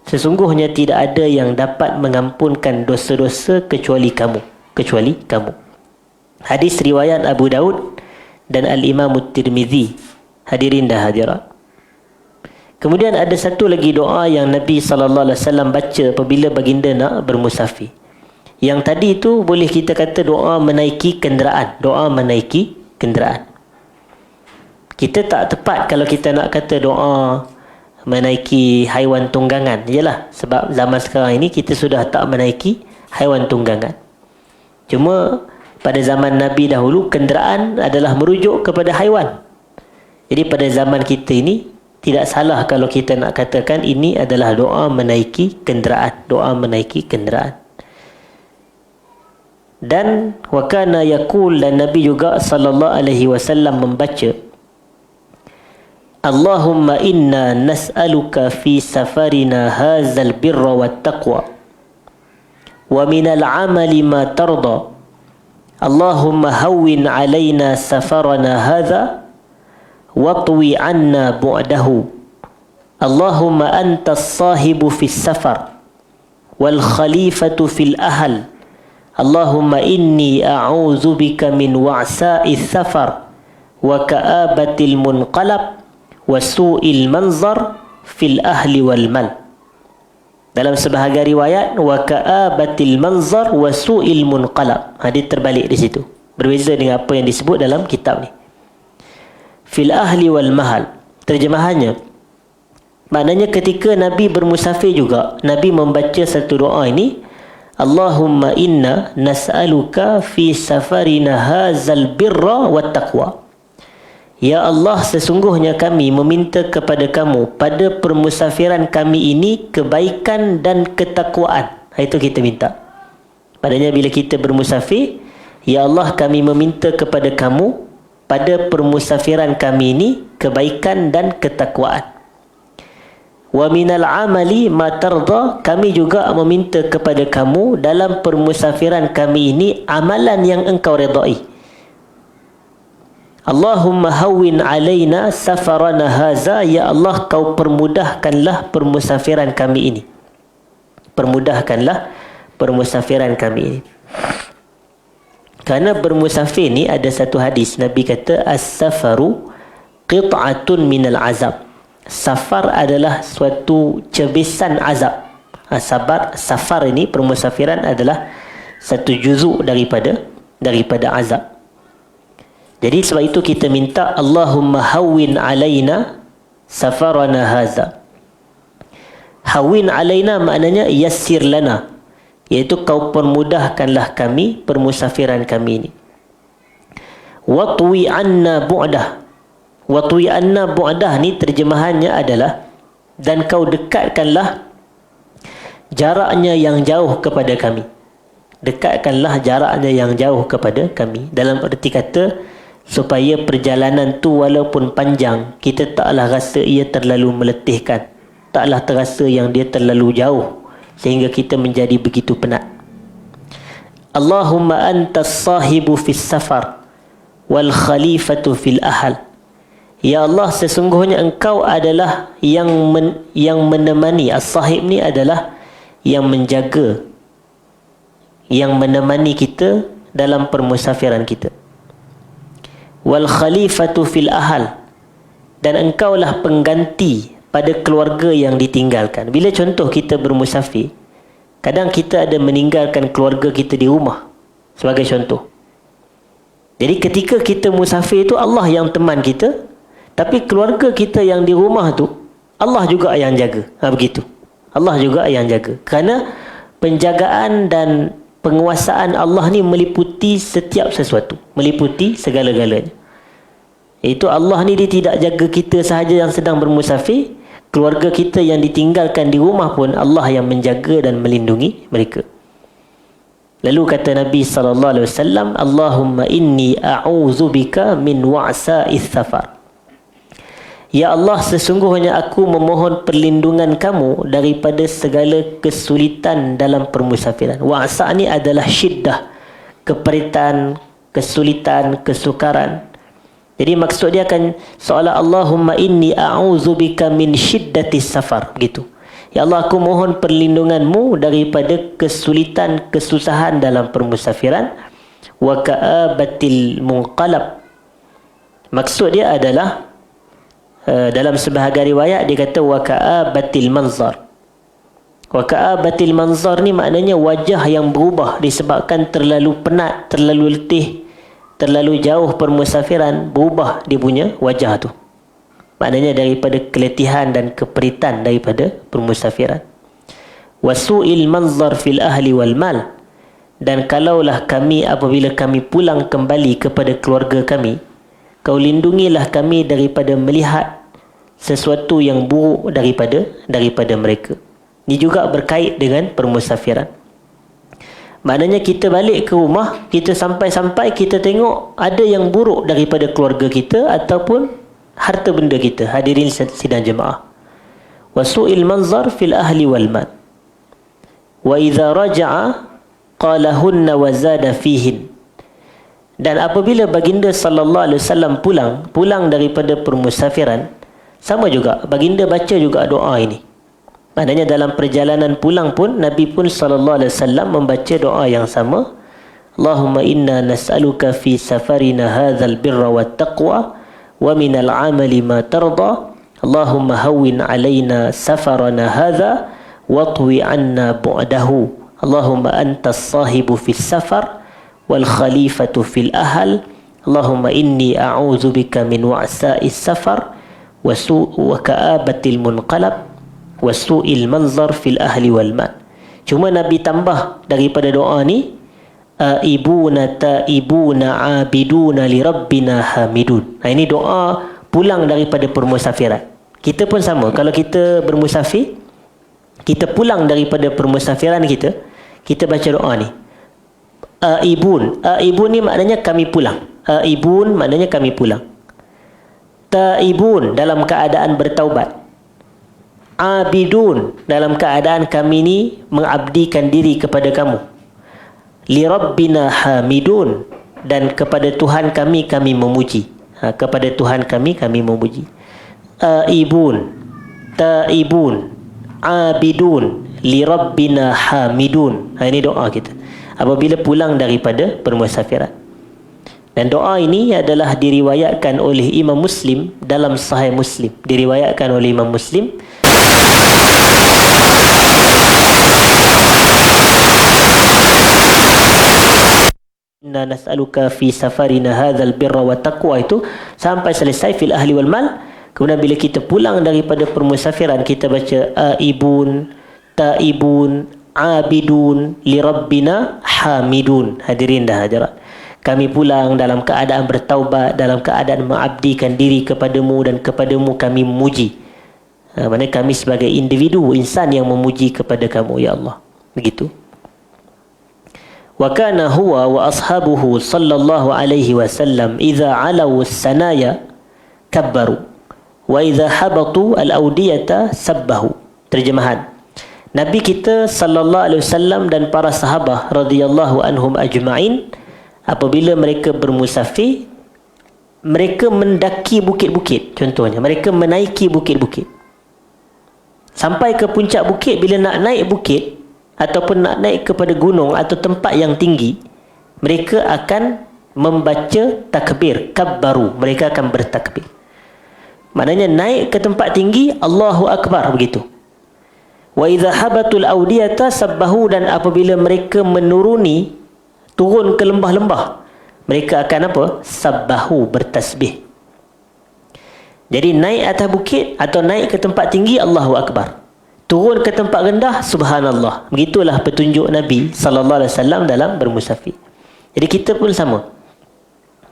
Sesungguhnya tidak ada yang dapat mengampunkan dosa-dosa kecuali kamu. Hadis riwayat Abu Daud dan Al-Imam Tirmizi. Hadirin dan hadirat. Kemudian ada satu lagi doa yang Nabi SAW baca apabila baginda nak bermusafir. Yang tadi itu boleh kita kata doa menaiki kenderaan. Doa menaiki kenderaan. Kita tak tepat kalau kita nak kata doa menaiki haiwan tunggangan. Yalah, sebab zaman sekarang ini kita sudah tak menaiki haiwan tunggangan. Cuma pada zaman Nabi dahulu, kenderaan adalah merujuk kepada haiwan. Jadi pada zaman kita ini tidak salah kalau kita nak katakan ini adalah doa menaiki kenderaan. Doa menaiki kenderaan. Dan wakana yaqul, dan Nabi juga sallallahu alaihi wasallam membaca, Allahumma inna nas'aluka fi safarina hazal birra wat taqwa wa minal amali ma tarda. Allahumma hawwin alaina safarana hadha watwi anna bu'dahu. Allahumma anta as-sahibu fis safar wal khalifatu fil ahl. Allahumma inni a'udzu bika min wa'sa'is safar wa ka'abatil munqalab wa su'il manzar fil ahli wal mal. Dalam sebahagian riwayat wa ka'abatil manzar wa su'il munqalab. Hadis terbalik di situ. Berbeza dengan apa yang disebut dalam kitab ni. Fil ahli wal mahal. Terjemahannya, maknanya ketika Nabi bermusafir juga, Nabi membaca satu doa ini, Allahumma inna nas'aluka fi safarina hazal birra wat taqwa. Ya Allah, sesungguhnya kami meminta kepada kamu pada permusafiran kami ini kebaikan dan ketakwaan. Itu kita minta. Padanya bila kita bermusafir, ya Allah, kami meminta kepada kamu pada permusafiran kami ini kebaikan dan ketakwaan. Wa minal amali ma tarda, kami juga meminta kepada kamu dalam permusafiran kami ini amalan yang engkau redai. Allahumma hawwin alaina safarana haza, ya Allah, kau permudahkanlah permusafiran kami ini. Permudahkanlah permusafiran kami ini. Kerana bermusafir ni ada satu hadis Nabi kata as-safaru qit'atun minal azab. Safar adalah suatu cebisan azab. Safar ini, permusafiran adalah satu juzuk daripada azab. Jadi sebab itu kita minta Allahumma hawwin alaina safarana haza. Hawwin alaina maknanya yassir lana, iaitu kau permudahkanlah kami permusafiran kami ini. Watwi anna bu'dah. Watwi anna bu'dah ni terjemahannya adalah dan kau dekatkanlah jaraknya yang jauh kepada kami. Dekatkanlah jaraknya yang jauh kepada kami. Dalam erti kata, supaya perjalanan tu walaupun panjang, kita taklah rasa ia terlalu meletihkan, taklah terasa yang dia terlalu jauh sehingga kita menjadi begitu penat. Allahumma antas sahibu fis safar wal khalifatu fil ahl. Ya Allah, sesungguhnya engkau adalah yang menemani. As-sahib ni adalah yang menjaga, yang menemani kita dalam permusafiran kita. Wal khalifatu fil ahl, dan engkaulah pengganti pada keluarga yang ditinggalkan. Bila contoh kita bermusafir, kadang kita ada meninggalkan keluarga kita di rumah sebagai contoh. Jadi ketika kita musafir itu Allah yang teman kita, tapi keluarga kita yang di rumah tu Allah juga yang jaga. Begitu. Allah juga yang jaga. Kerana penjagaan dan penguasaan Allah ni meliputi setiap sesuatu, meliputi segala-galanya. Iaitu Allah ni dia tidak jaga kita sahaja yang sedang bermusafir, keluarga kita yang ditinggalkan di rumah pun Allah yang menjaga dan melindungi mereka. Lalu kata Nabi sallallahu alaihi wasallam, Allahumma inni a'udzubika min wa'sa'is safar. Ya Allah, sesungguhnya aku memohon perlindungan kamu daripada segala kesulitan dalam permusafiran. Wa'sa' ni adalah syiddah, keperitan, kesulitan, kesukaran. Jadi maksud dia akan seolah Allahumma inni a'udzubika min syiddatis safar, begitu. Ya Allah, aku mohon perlindunganmu daripada kesulitan, kesusahan dalam permusafiran. Wa ka'abatil munqalab. Maksud dia adalah dalam sebahagian riwayat dia kata wa ka'abatil manzar. Wa ka'abatil manzar ni maknanya wajah yang berubah disebabkan terlalu penat, terlalu letih, terlalu jauh permusafiran, berubah dia punya wajah tu. Maknanya daripada keletihan dan keperitan daripada permusafiran. Wasu'il manzar fil ahli wal mal. Dan kalaulah kami apabila kami pulang kembali kepada keluarga kami, kau lindungilah kami daripada melihat sesuatu yang buruk daripada mereka. Ini juga berkait dengan permusafiran. Maknanya kita balik ke rumah, kita sampai-sampai kita tengok ada yang buruk daripada keluarga kita ataupun harta benda kita. Hadirin sidang jemaah. Wasu'il manzar fil ahli wal mal. Wa idza raja'a qalahunna wa zada fihin. Dan apabila baginda sallallahu alaihi wasallam pulang daripada permusafiran, sama juga baginda baca juga doa ini. Maknanya dalam perjalanan pulang pun Nabi pun sallallahu alaihi wasallam membaca doa yang sama. Allahumma inna nas'aluka fi safarina hadzal birra wat taqwa wa minal amali ma tarda. Allahumma hawwin alaina safarana hadza watwi anna bu'dahu. Allahumma antas sahibu fis safar wal khalifatu fil ahl. Allahumma inni a'udzu bika min wa'sa'is safar wa ka'abatil munqalab wa su'il manzar fil ahli wal mal. Cuma Nabi tambah daripada doa ni, aibuna taibuna abiduna li rabbina hamidun. Ini doa pulang daripada permusafiran. Kita pun sama, kalau kita bermusafir, kita pulang daripada permusafiran kita baca doa ni. Aibun ni maknanya kami pulang. Aibun maknanya kami pulang. Taibun dalam keadaan bertaubat. Abidun dalam keadaan kami ni mengabdikan diri kepada kamu. Li rabbina hamidun, dan kepada Tuhan kami memuji. Kepada Tuhan kami memuji. Aibun, taibun, abidun, li rabbina hamidun. Ini doa kita apabila pulang daripada permusafiran. Dan doa ini adalah diriwayatkan oleh Imam Muslim dalam Sahih Muslim. Diriwayatkan oleh Imam Muslim. Inna nas'aluka fi safarina hadzal birra wa taqwa, itu sampai selesai fil ahli wal mal. Kemudian bila kita pulang daripada permusafiran, kita baca aibun, taibun, abidun, li rabbina hamidun. Hadirin dah hadirat, kami pulang dalam keadaan bertaubat, dalam keadaan mengabdikan diri kepadamu, dan kepadamu kami memuji. Maksudnya kami sebagai individu, insan yang memuji kepada kamu, ya Allah. Begitu. Wa kana huwa wa ashabuhu sallallahu alaihi wasallam idza alaw as-sanaya kabbaru wa idza habatu al-awdiyata sabbahu. Terjemahan. Nabi kita sallallahu alaihi wasallam dan para sahabat radhiyallahu anhum ajma'in, apabila mereka bermusafir, mereka mendaki bukit-bukit. Contohnya, mereka menaiki bukit-bukit. Sampai ke puncak bukit, bila nak naik bukit ataupun nak naik kepada gunung atau tempat yang tinggi, mereka akan membaca takbir, kabbaru. Mereka akan bertakbir. Maknanya naik ke tempat tinggi, Allahu Akbar, begitu. Wa idza habatul awdiyata sabbahu, dan apabila mereka turun ke lembah-lembah, mereka akan apa? Sabbahu, bertasbih. Jadi naik atas bukit atau naik ke tempat tinggi, Allahu Akbar. Turun ke tempat rendah, subhanallah. Begitulah petunjuk Nabi sallallahu alaihi wasallam dalam bermusafir. Jadi kita pun sama.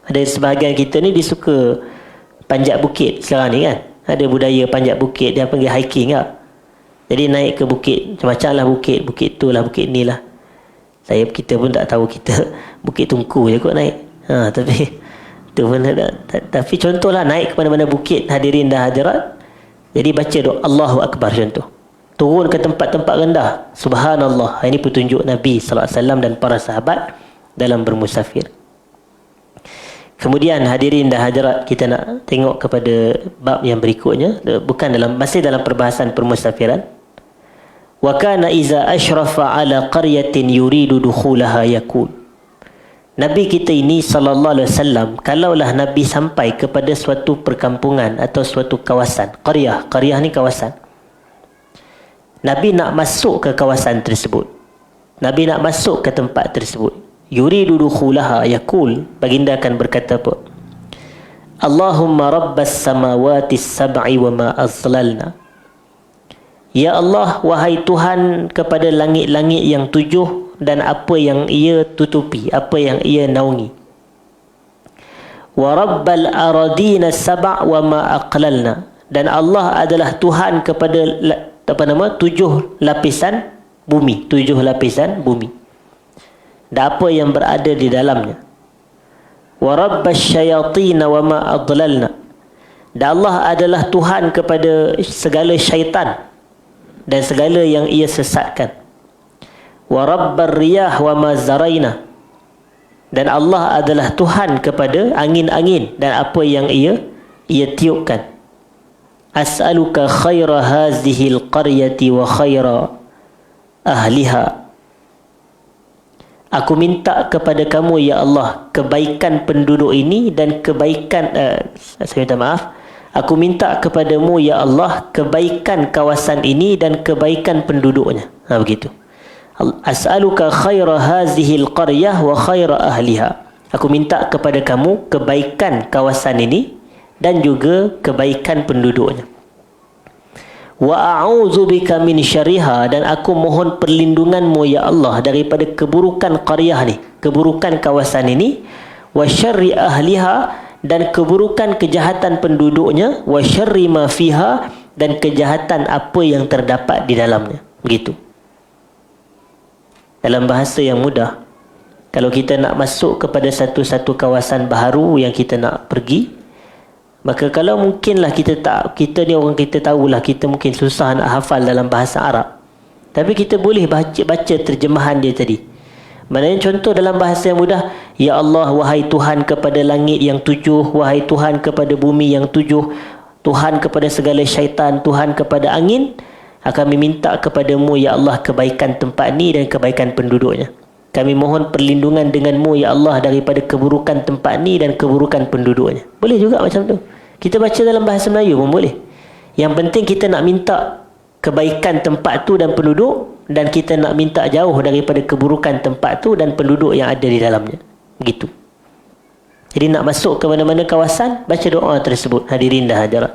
Ada sebahagian kita ni dia suka panjat bukit sekarang ni kan. Ada budaya panjat bukit, dia panggil hiking tak? Jadi naik ke bukit, macam-macam lah bukit tu lah, bukit ni lah. Kita pun tak tahu, kita Bukit Tungku je kot naik. Tapi tu pun tapi contohlah naik ke mana-mana bukit, hadirin dan hadirat. Jadi baca doa Allahu Akbar contoh. Turun ke tempat-tempat rendah, subhanallah. Ini petunjuk Nabi sallallahu alaihi wasallam dan para sahabat dalam bermusafir. Kemudian hadirin dan hadirat, kita nak tengok kepada bab yang berikutnya, masih dalam perbahasan permusafiran. Wa kana iza ashrafa ala qaryatin yuridu dukhulaha yaqul. Nabi kita ini sallallahu alaihi wasallam, kalaulah Nabi sampai kepada suatu perkampungan atau suatu kawasan, qaryah ni kawasan. Nabi nak masuk ke kawasan tersebut. Nabi nak masuk ke tempat tersebut. Yuridu dukhulaha yaqul, baginda akan berkata apa? Allahumma rabbas samawati sab'i wa ma azlalna. Ya Allah, wahai Tuhan kepada langit-langit yang 7 dan apa yang ia tutupi, apa yang ia naungi. Wa rabbal aradina sab' wa ma aqlalna. Dan Allah adalah Tuhan kepada 7 lapisan bumi, 7 lapisan bumi. Dan apa yang berada di dalamnya. Wa rabbas syayatin wa ma adlalna. Dan Allah adalah Tuhan kepada segala syaitan dan segala yang ia sesatkan. Wa rabbar riyah wa ma zaraina. Dan Allah adalah Tuhan kepada angin-angin dan apa yang ia tiupkan. As'aluka khaira hazihil qaryati wa khaira ahliha. Aku minta kepada kamu ya Allah kebaikan penduduk ini dan kebaikan saya minta maaf. Aku minta kepadamu ya Allah kebaikan kawasan ini dan kebaikan penduduknya. Begitu. As'aluka khaira hazihil qaryah wa khaira ahliha. Aku minta kepada kamu kebaikan kawasan ini dan juga kebaikan penduduknya. Wa a'udzu bika min syarriha. Dan aku mohon perlindunganmu ya Allah daripada keburukan qaryah ni, keburukan kawasan ini. Wa syarri ahliha. Dan keburukan kejahatan penduduknya. Wa syarri ma fiha. Dan kejahatan apa yang terdapat di dalamnya. Begitu. Dalam bahasa yang mudah, kalau kita nak masuk kepada satu-satu kawasan baharu yang kita nak pergi, maka kalau mungkinlah kita ni orang, kita tahulah kita mungkin susah nak hafal dalam bahasa Arab, tapi kita boleh baca terjemahan dia tadi. Maknanya contoh dalam bahasa yang mudah, ya Allah, wahai Tuhan kepada langit yang 7, wahai Tuhan kepada bumi yang 7, Tuhan kepada segala syaitan, Tuhan kepada angin, kami minta kepadamu ya Allah kebaikan tempat ni dan kebaikan penduduknya. Kami mohon perlindungan denganmu ya Allah daripada keburukan tempat ni dan keburukan penduduknya. Boleh juga macam tu. Kita baca dalam bahasa Melayu pun boleh. Yang penting kita nak minta kebaikan tempat tu dan penduduk, dan kita nak minta jauh daripada keburukan tempat tu dan penduduk yang ada di dalamnya. Begitu. Jadi nak masuk ke mana-mana kawasan, baca doa tersebut, hadirin dan hadirat.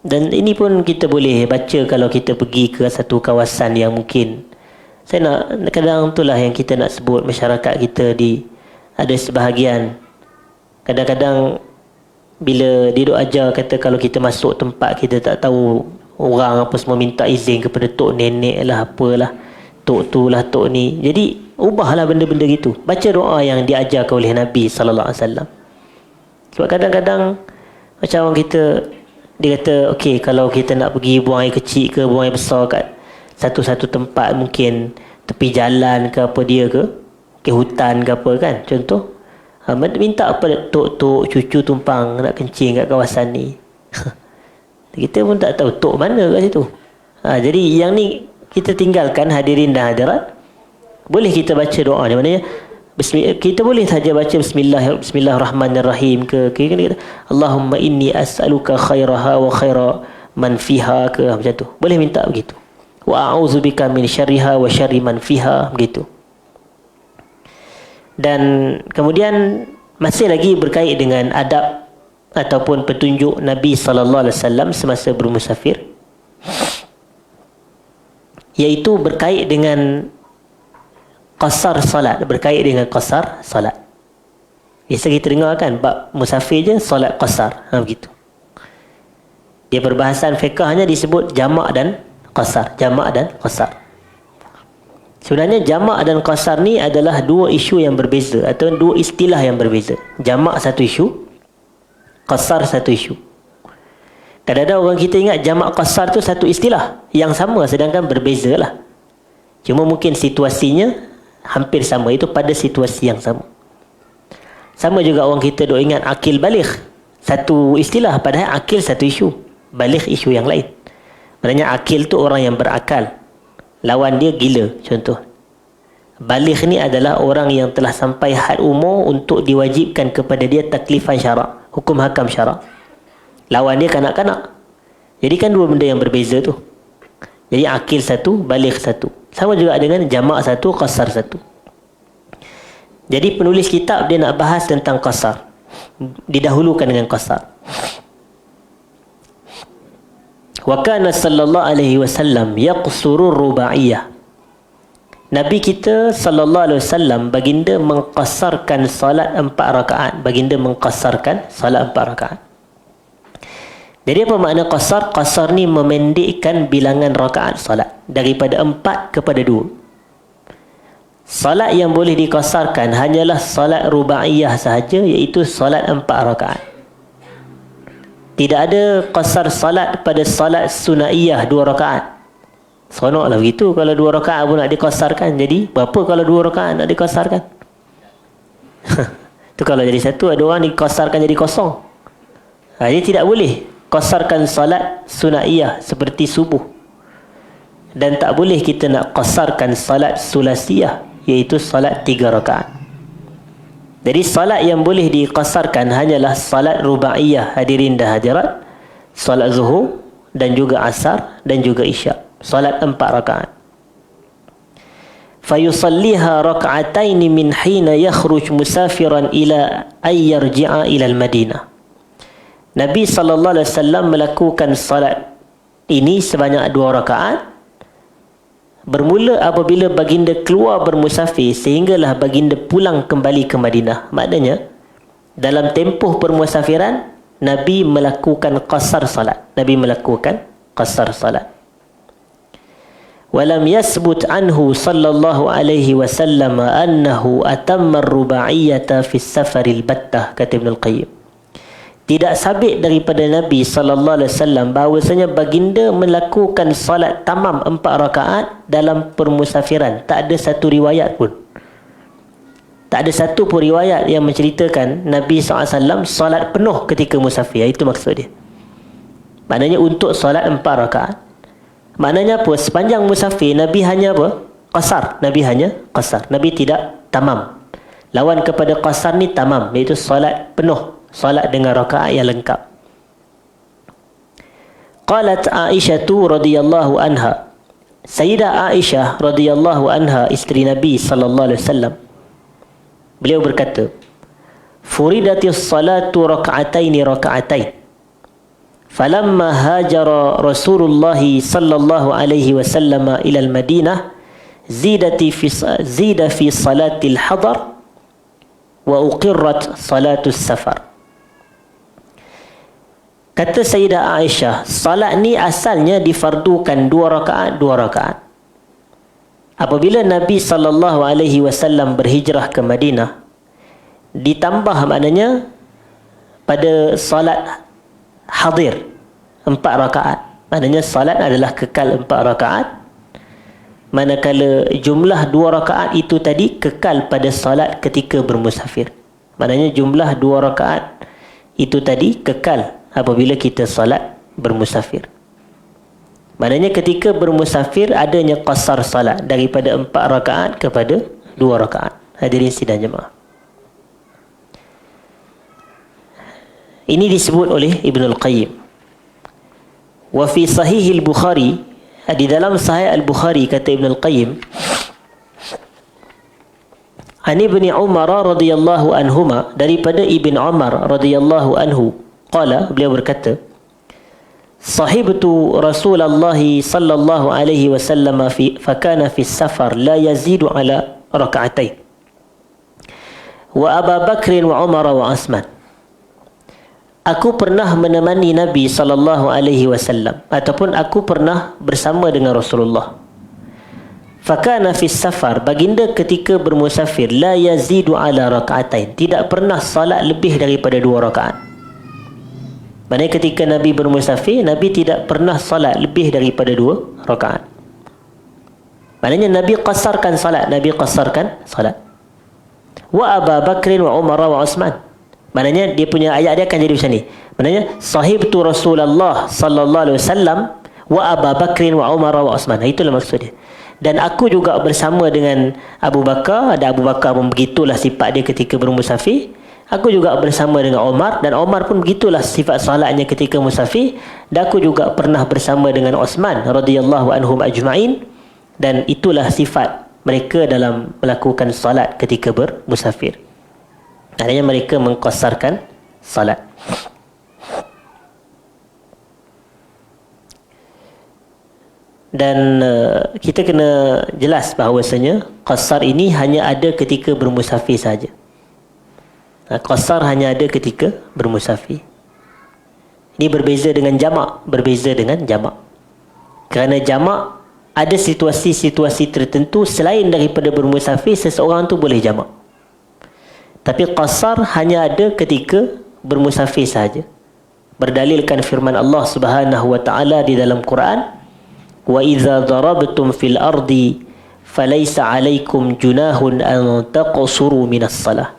Dan ini pun kita boleh baca kalau kita pergi ke satu kawasan yang mungkin, saya nak, kadang itulah yang kita nak sebut, masyarakat kita ada sebahagian kadang-kadang bila dia duk ajar, kata kalau kita masuk tempat kita tak tahu orang apa semua, minta izin kepada tok nenek lah, apalah, tok tu lah, tok ni. Jadi ubahlah benda-benda gitu. Baca doa yang diajarkan oleh Nabi SAW. Sebab kadang-kadang macam orang kita, dia kata okey, kalau kita nak pergi buang air kecil ke buang air besar kat satu-satu tempat, mungkin tepi jalan ke apa dia ke hutan ke apa kan, contoh, minta apa tok cucu tumpang nak kencing kat kawasan ni. Kita pun tak tahu tok mana kat situ. Jadi yang ni kita tinggalkan, hadirin dan hadirat. Boleh kita baca doa ni, maknanya kita boleh saja baca bismillahirrahmanirrahim ke Allahumma inni as'aluka khairaha wa khaira man fiha ke, macam tu. Boleh minta begitu. Wa a'udzubika min syarriha wa syarri man fiha, begitu. Dan kemudian masih lagi berkait dengan adab ataupun petunjuk Nabi sallallahu alaihi wasallam semasa bermusafir, iaitu berkait dengan qasar salat, berkait dengan qasar salat. Biasa kita dengar kan, bab musafir je salat qasar, begitu. Dia perbahasan fiqahnya disebut jamak dan qasar. Jamak dan qasar. Sebenarnya jamak dan qasar ni adalah dua isu yang berbeza atau dua istilah yang berbeza. Jamak satu isu, qasar satu isu. Kadang-kadang orang kita ingat jamak qasar tu satu istilah yang sama sedangkan berbeza lah. Cuma mungkin situasinya hampir sama, itu pada situasi yang sama. Sama juga orang kita duk ingat akil baligh, satu istilah padahal akil satu isu, baligh isu yang lain. Maknanya akil tu orang yang berakal, lawan dia gila contoh. Baligh ni adalah orang yang telah sampai had umur untuk diwajibkan kepada dia taklifan syarak, hukum hakam syarak. Lawan dia kanak-kanak. Jadi kan dua benda yang berbeza tu. Jadi akil satu, baligh satu. Sama juga dengan jamak satu, qasar satu. Jadi penulis kitab dia nak bahas tentang qasar, didahulukan dengan qasar. Wa kana sallallahu alaihi wasallam yaqsuru rubaiyah. Nabi kita sallallahu alaihi wasallam baginda mengqasarkan salat 4 rakaat. Baginda mengqasarkan salat 4 rakaat. Jadi apa makna qasar? Qasar ni memendekkan bilangan rakaat salat daripada 4 kepada 2. Salat yang boleh diqasarkan hanyalah salat rubaiyah sahaja, iaitu salat 4 rakaat. Tidak ada qasar salat pada salat sunaiyah 2 rakaat. Seronoklah begitu kalau 2 rakaat pun nak diqasarkan. Jadi berapa kalau 2 rakaat nak diqasarkan? Tu kalau jadi satu, ada orang diqasarkan jadi kosong. Jadi tidak boleh qasarkan salat sunaiyah seperti subuh. Dan tak boleh kita nak qasarkan salat sulasiyah, iaitu salat 3 rakaat. Jadi salat yang boleh diqasarkan hanyalah salat rubaiyah, hadirin dan hadirat, salat zuhur dan juga asar dan juga isyak. Salat 4 rakaat. Fayusalliha raka'ataini min hina yakhruj musafiran ila ay yarji'a ila al-Madinah. Nabi SAW melakukan salat ini sebanyak 2 rakaat bermula apabila baginda keluar bermusafir sehinggalah baginda pulang kembali ke Madinah. Maknanya dalam tempoh permusafiran Nabi melakukan qasar salat. Nabi melakukan qasar salat. Walam yasbut anhu sallallahu alaihi wasallam annahu atamma ar-rubaiyata fi as-safaril battah, kata Ibn al-Qayyim. Tidak sabit daripada Nabi SAW bahawasanya baginda melakukan salat tamam 4 rakaat dalam permusafiran. Tak ada satu riwayat pun. Tak ada satu pun riwayat yang menceritakan Nabi SAW salat penuh ketika musafir. Itu maksud dia. Maknanya untuk salat 4 rakaat. Maknanya apa? Sepanjang musafir Nabi hanya apa? Qasar. Nabi hanya qasar. Nabi tidak tamam. Lawan kepada qasar ni tamam, iaitu salat penuh. Salat dengan rakaat yang lengkap. Qalat Aisyah radhiyallahu anha. Sayyidah Aisyah radhiyallahu anha, isteri Nabi sallallahu alaihi wasallam, beliau berkata, "Furidatis salatu rak'ataini rak'atain. Falamma hajara Rasulullah sallallahu alaihi wasallam ila al-Madinah zida fi salatil hadar wa uqirrat salatus safar." Kata Sayyidah Aisyah, salat ni asalnya difardukan 2 rakaat, 2 rakaat. Apabila Nabi SAW berhijrah ke Madinah, ditambah maknanya pada salat hadir 4 rakaat. Maknanya salat adalah kekal 4 rakaat. Manakala jumlah 2 rakaat itu tadi kekal pada salat ketika bermusafir. Maknanya jumlah 2 rakaat itu tadi kekal apabila kita salat bermusafir. Maknanya ketika bermusafir adanya qasar salat daripada 4 rakaat kepada 2 rakaat. Hadirin sidang jemaah. Ini disebut oleh Ibn al-Qayyim. Wa fi sahih al-Bukhari, di dalam sahih al-Bukhari kata Ibn al-Qayyim, an Ibn Umar radhiyallahu anhuma, daripada Ibn Umar radhiyallahu anhu, qala, beliau berkata, sahibtu Rasulullah sallallahu alaihi wasallam fakana fi safar la yazidu ala rak'atain wa Abu Bakr wa Umar wa Utsman. aku pernah menemani Nabi SAW ataupun aku pernah bersama dengan Rasulullah. Fakana fis safar, baginda ketika bermusafir, la yazidu ala raka'atain, tidak pernah salat lebih daripada 2 rakaat. Maksudnya ketika Nabi bermusafir, Nabi tidak pernah salat lebih daripada 2 rakaat. Maknanya Nabi qasarkan salat, Wa Abu Bakr wa Umar wa Uthman. Maknanya dia punya ayat dia akan jadi macam ni. Maknanya sahibtu Rasulullah sallallahu alaihi wasallam wa Abu Bakr wa Umar wa Uthman. Itulah maksud dia. Dan aku juga bersama dengan Abu Bakar, ada Abu Bakar pun begitulah sifat dia ketika bermusafir. Aku juga bersama dengan Umar, dan Umar pun begitulah sifat salatnya ketika musafir. Dan aku juga pernah bersama dengan Uthman radhiyallahu anhum ajma'in, dan itulah sifat mereka dalam melakukan salat ketika bermusafir. Artinya mereka mengqasarkan salat. Dan kita kena jelas bahawasanya qasar ini hanya ada ketika bermusafir saja. Qasar hanya ada ketika bermusafir. Ini berbeza dengan jamak. Kerana jamak ada situasi-situasi tertentu selain daripada bermusafir, seseorang tu boleh jamak. Tapi qasar hanya ada ketika bermusafir saja. Berdalilkan firman Allah Subhanahu wa taala di dalam Quran, wa idza darabtum fil ardi falaysa 'alaykum junahun an taqsuru minas salah.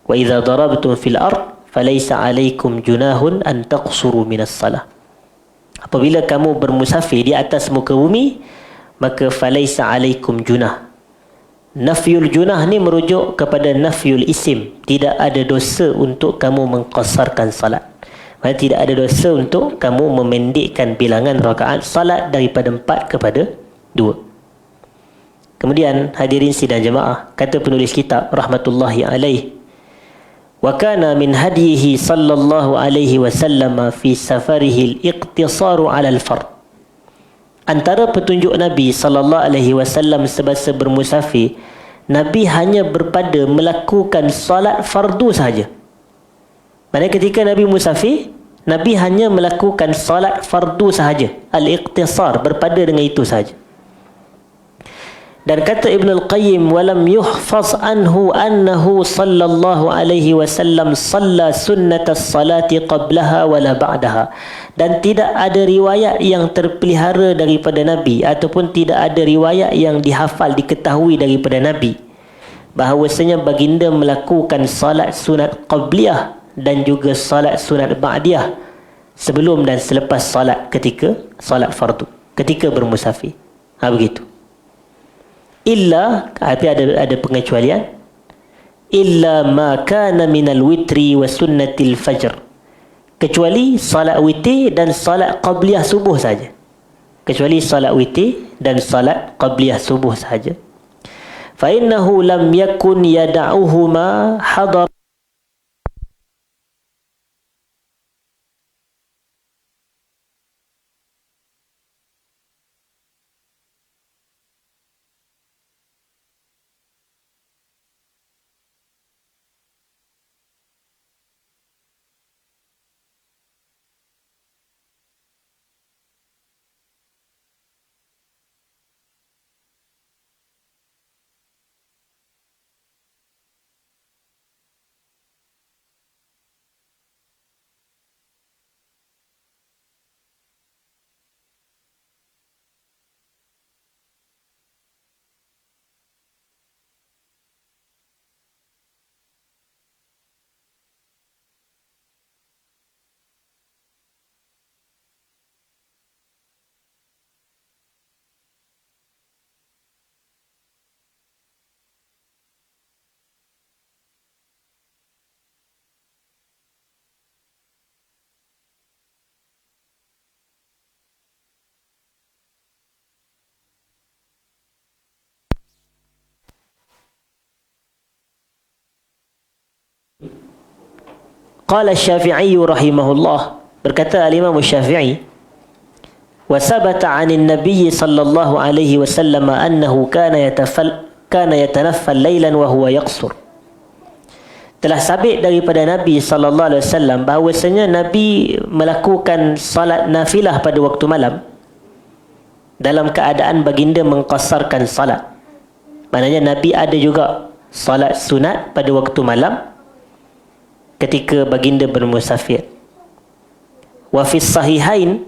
Wa idza darabtum fil ard falaysa 'alaykum junahun an taqsuru minas salah. Apabila kamu bermusafir di atas muka bumi, maka falaysa 'alaykum junah. Nafyul junah ni merujuk kepada nafyul isim. Tidak ada dosa untuk kamu mengqasarkan salat. Maksudnya tidak ada dosa untuk kamu memendekkan bilangan rakaat salat daripada 4 kepada 2. Kemudian hadirin sidang jemaah, kata penulis kitab rahmatullahi alaih, wa kana min hadihi sallallahu alaihi wasallam fi safarihi al-iqtisaru ala al-fard. Antara petunjuk Nabi sallallahu alaihi wasallam semasa bermusafir, Nabi hanya berpada melakukan salat fardu sahaja. Maksudnya ketika Nabi musafir, Nabi hanya melakukan salat fardu sahaja. Al-iqtisar, berpada dengan itu sahaja. Dan kata Ibn Al-Qayyim, walam yuhfaz anhu annahu sallallahu alaihi wasallam salla sunnatas salati qablaha wala ba'daha. Dan tidak ada riwayat yang terpelihara daripada Nabi, ataupun tidak ada riwayat yang dihafal, diketahui daripada Nabi, bahawasanya baginda melakukan salat sunat qabliyah dan juga salat sunat ba'diyah sebelum dan selepas salat ketika salat fardu, ketika bermusafir. Begitu. Illa, tapi ada pengecualian, illa ma kana minal witri wa sunnatil fajr, kecuali salat witir dan salat qabliyah subuh saja. Kecuali salat witir dan salat qabliyah subuh saja. Fa innahu lam yakun yada'uhuma hadar. Qala Syafi'i rahimahullah, berkata al-Imam Syafi'i, wa sabata 'anil Nabi sallallahu alaihi wasallam annahu kana yatanaffal laylan wa huwa yaqsur. telah sabit daripada Nabi sallallahu alaihi wasallam bahawasanya Nabi melakukan salat nafilah pada waktu malam dalam keadaan baginda mengqasarkan salat. Maknanya Nabi ada juga salat sunat pada waktu malam ketika baginda bermusafir. Wa fi sahihain,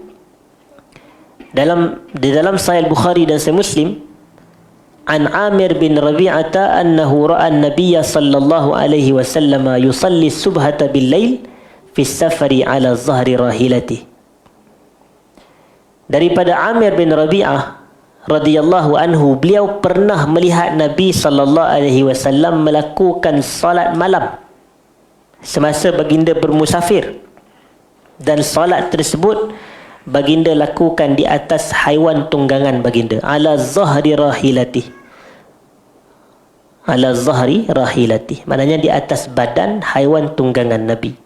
di dalam Sahih Bukhari dan Sahih Muslim, an Amir bin Rabi'ata annahu ra'a an-nabiy sallallahu alaihi wasallam yusalli subhata bil-lail fi safari ala zahri rahilati. Daripada Amir bin Rabi'ah radhiyallahu anhu, beliau pernah melihat Nabi sallallahu alaihi wasallam melakukan salat malam semasa baginda bermusafir, dan salat tersebut baginda lakukan di atas haiwan tunggangan baginda, ala zahri rahilati. Ala zahri rahilati, maknanya di atas badan haiwan tunggangan Nabi.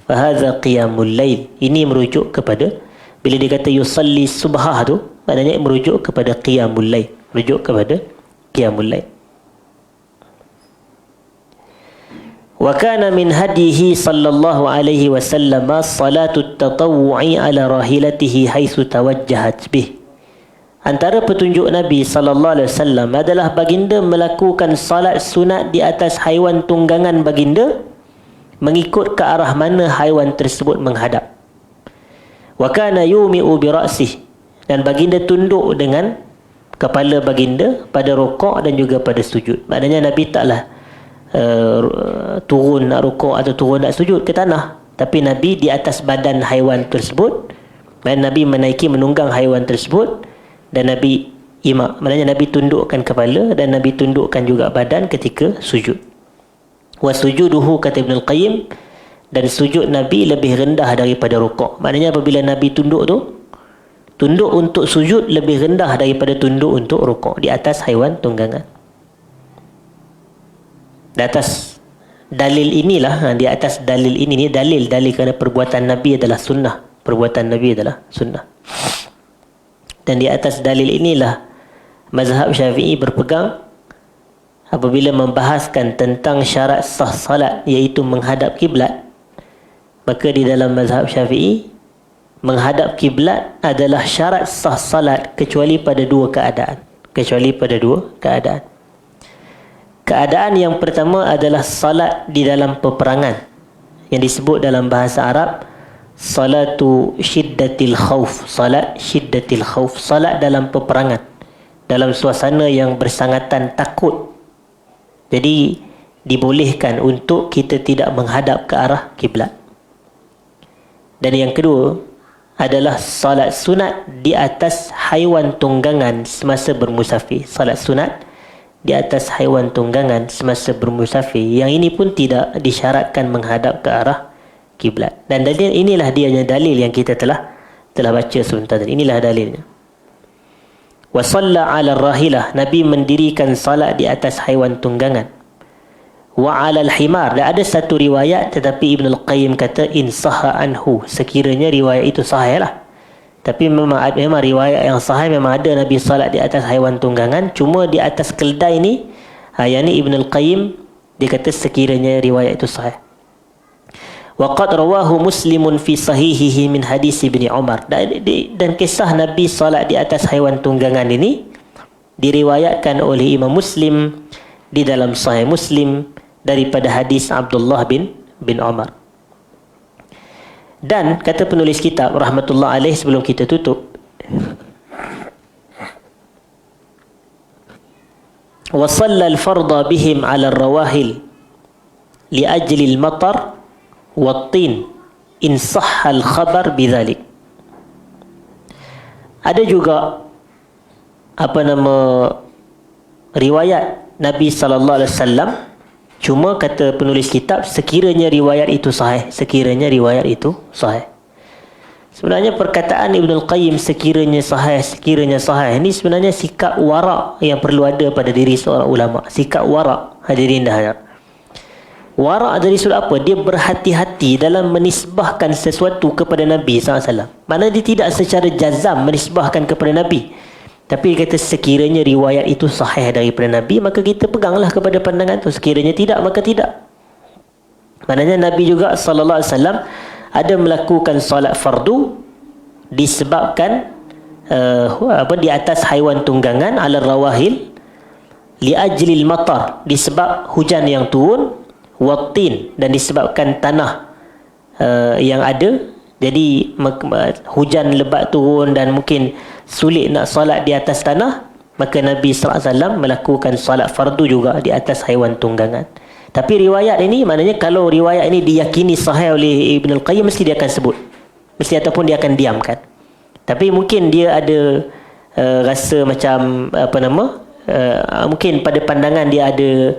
Fahadha qiyamul lail, ini merujuk kepada, bila dia kata yusalli subhah tu, maknanya merujuk kepada qiyamul lail, merujuk kepada qiyamul lail. Wa kana min hadihi sallallahu alaihi wasallam salatu tatawwu'i ala rahilatihi haitsu tawajjahat bih. Antara petunjuk Nabi sallallahu alaihi wasallam adalah baginda melakukan salat sunat di atas haiwan tunggangan baginda mengikut ke arah mana haiwan tersebut menghadap. Wa kana yumi'u bi ra'sihi, dan baginda tunduk dengan kepala baginda pada rukuk dan juga pada sujud. Maknanya Nabi taklah turun nak rukuk atau turun nak sujud ke tanah, tapi Nabi di atas badan haiwan tersebut, dan Nabi menaiki menunggang haiwan tersebut, dan Nabi imak, maknanya Nabi tundukkan kepala dan Nabi tundukkan juga badan ketika sujud. Wa sujuduhu, kata Ibn Al-Qayyim, dan sujud Nabi lebih rendah daripada rukuk. Maknanya apabila Nabi tunduk tu, tunduk untuk sujud lebih rendah daripada tunduk untuk rukuk di atas haiwan tunggangan. Di atas dalil inilah, di atas dalil ini, dalil kerana perbuatan Nabi adalah sunnah, perbuatan Nabi adalah sunnah. Dan di atas dalil inilah mazhab Syafi'i berpegang apabila membahaskan tentang syarat sah salat, iaitu menghadap kiblat. Maka di dalam mazhab Syafi'i, menghadap kiblat adalah syarat sah salat kecuali pada dua keadaan. Kecuali pada dua keadaan. Keadaan yang pertama adalah salat di dalam peperangan, yang disebut dalam bahasa Arab salatu syiddatil khauf, salat syiddatil khauf, salat dalam peperangan, dalam suasana yang bersangatan takut. Jadi dibolehkan untuk kita tidak menghadap ke arah kiblat. Dan yang kedua adalah salat sunat di atas haiwan tunggangan semasa bermusafir. Salat sunat di atas haiwan tunggangan semasa bermusafir, yang ini pun tidak disyaratkan menghadap ke arah kiblat. Dan dalil inilah dianya dalil yang kita telah baca sebentar tadi. Inilah dalilnya. Wa shalla 'ala rahilah, Nabi mendirikan salat di atas haiwan tunggangan. Wa 'ala al-himar, dan ada satu riwayat, tetapi Ibn Al-Qayyim kata in sahha anhu, sekiranya riwayat itu sahih lah. Tapi memang riwayat yang sahih memang ada Nabi salat di atas haiwan tunggangan, cuma di atas keldai ni, yang ni Ibn Al-Qayyim dia kata sekiranya riwayat itu sahih. Wa qad rawahu Muslimun fi sahihihi min hadis Ibni Umar, dan kisah Nabi salat di atas haiwan tunggangan ini diriwayatkan oleh Imam Muslim di dalam Sahih Muslim daripada hadis Abdullah bin Umar. Dan kata penulis kitab rahmatullah alaih, sebelum kita tutup, wa shalla al-fardha bihim 'ala ar-rawahil li ajli al-matar wa at-tin in sahha al-khabar bidzalik. Ada juga riwayat Nabi sallallahu alaihi wasallam, cuma kata penulis kitab sekiranya riwayat itu sahih, sekiranya riwayat itu sahih. Sebenarnya perkataan Ibn Al-Qayyim sekiranya sahih ini sebenarnya sikap wara' yang perlu ada pada diri seorang ulama. Sikap wara', hadirin dah ada. Wara' dari sudut apa? Dia berhati-hati dalam menisbahkan sesuatu kepada Nabi SAW. Mana dia tidak secara jazam menisbahkan kepada Nabi, tapi dia kata sekiranya riwayat itu sahih daripada Nabi, maka kita peganglah kepada pandangan itu. Sekiranya tidak, maka tidak. Maknanya Nabi juga sallallahu alaihi wasallam ada melakukan solat fardu disebabkan di atas haiwan tunggangan ala rawahil li ajlil matar, disebab hujan yang turun, wattin, dan disebabkan tanah yang ada. Jadi hujan lebat turun dan mungkin sulit nak solat di atas tanah, maka Nabi sallallahu alaihi wasallam melakukan solat fardu juga di atas haiwan tunggangan. Tapi riwayat ini, maknanya kalau riwayat ini diyakini sahih oleh Ibn Al-Qayyim, mesti dia akan sebut, mesti, ataupun dia akan diamkan. Tapi mungkin dia ada rasa macam mungkin pada pandangan dia ada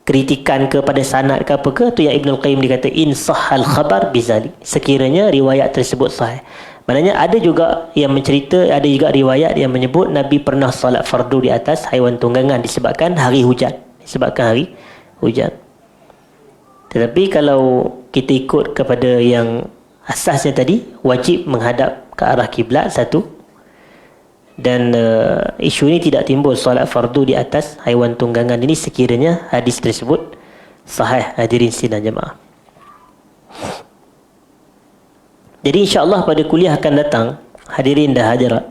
kritikan kepada sanad ke apa ke, tu yang Ibn Al-Qayyim dia kata in sahhal khabar bizalik, sekiranya riwayat tersebut sahih. Maknanya ada juga yang mencerita, ada juga riwayat yang menyebut Nabi pernah salat fardu di atas haiwan tunggangan disebabkan hari hujan, Tetapi kalau kita ikut kepada yang asasnya tadi, wajib menghadap ke arah kiblat satu, dan isu ini tidak timbul solat fardu di atas haiwan tunggangan ini sekiranya hadis tersebut sahih, hadirin sidang jemaah. Jadi insya-Allah pada kuliah akan datang, hadirin dan hadirat,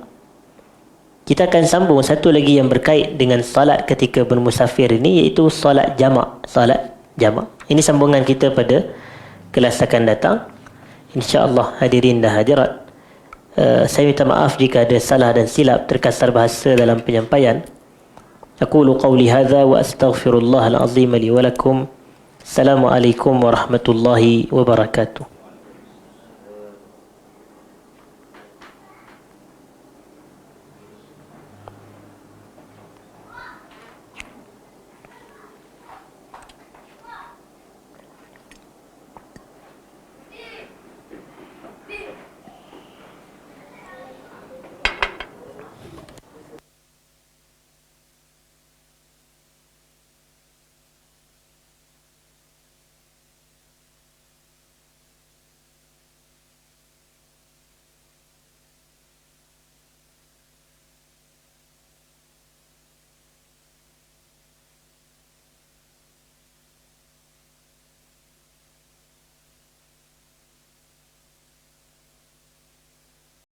kita akan sambung satu lagi yang berkait dengan salat ketika bermusafir ini, iaitu salat jamak. Ini sambungan kita pada kelas akan datang, insya-Allah, hadirin dan hadirat. Saya minta maaf jika ada salah dan silap, terkasar bahasa dalam penyampaian. Aqulu qawli hadza wa astaghfirullahal azim li wa lakum. Assalamualaikum warahmatullahi wabarakatuh.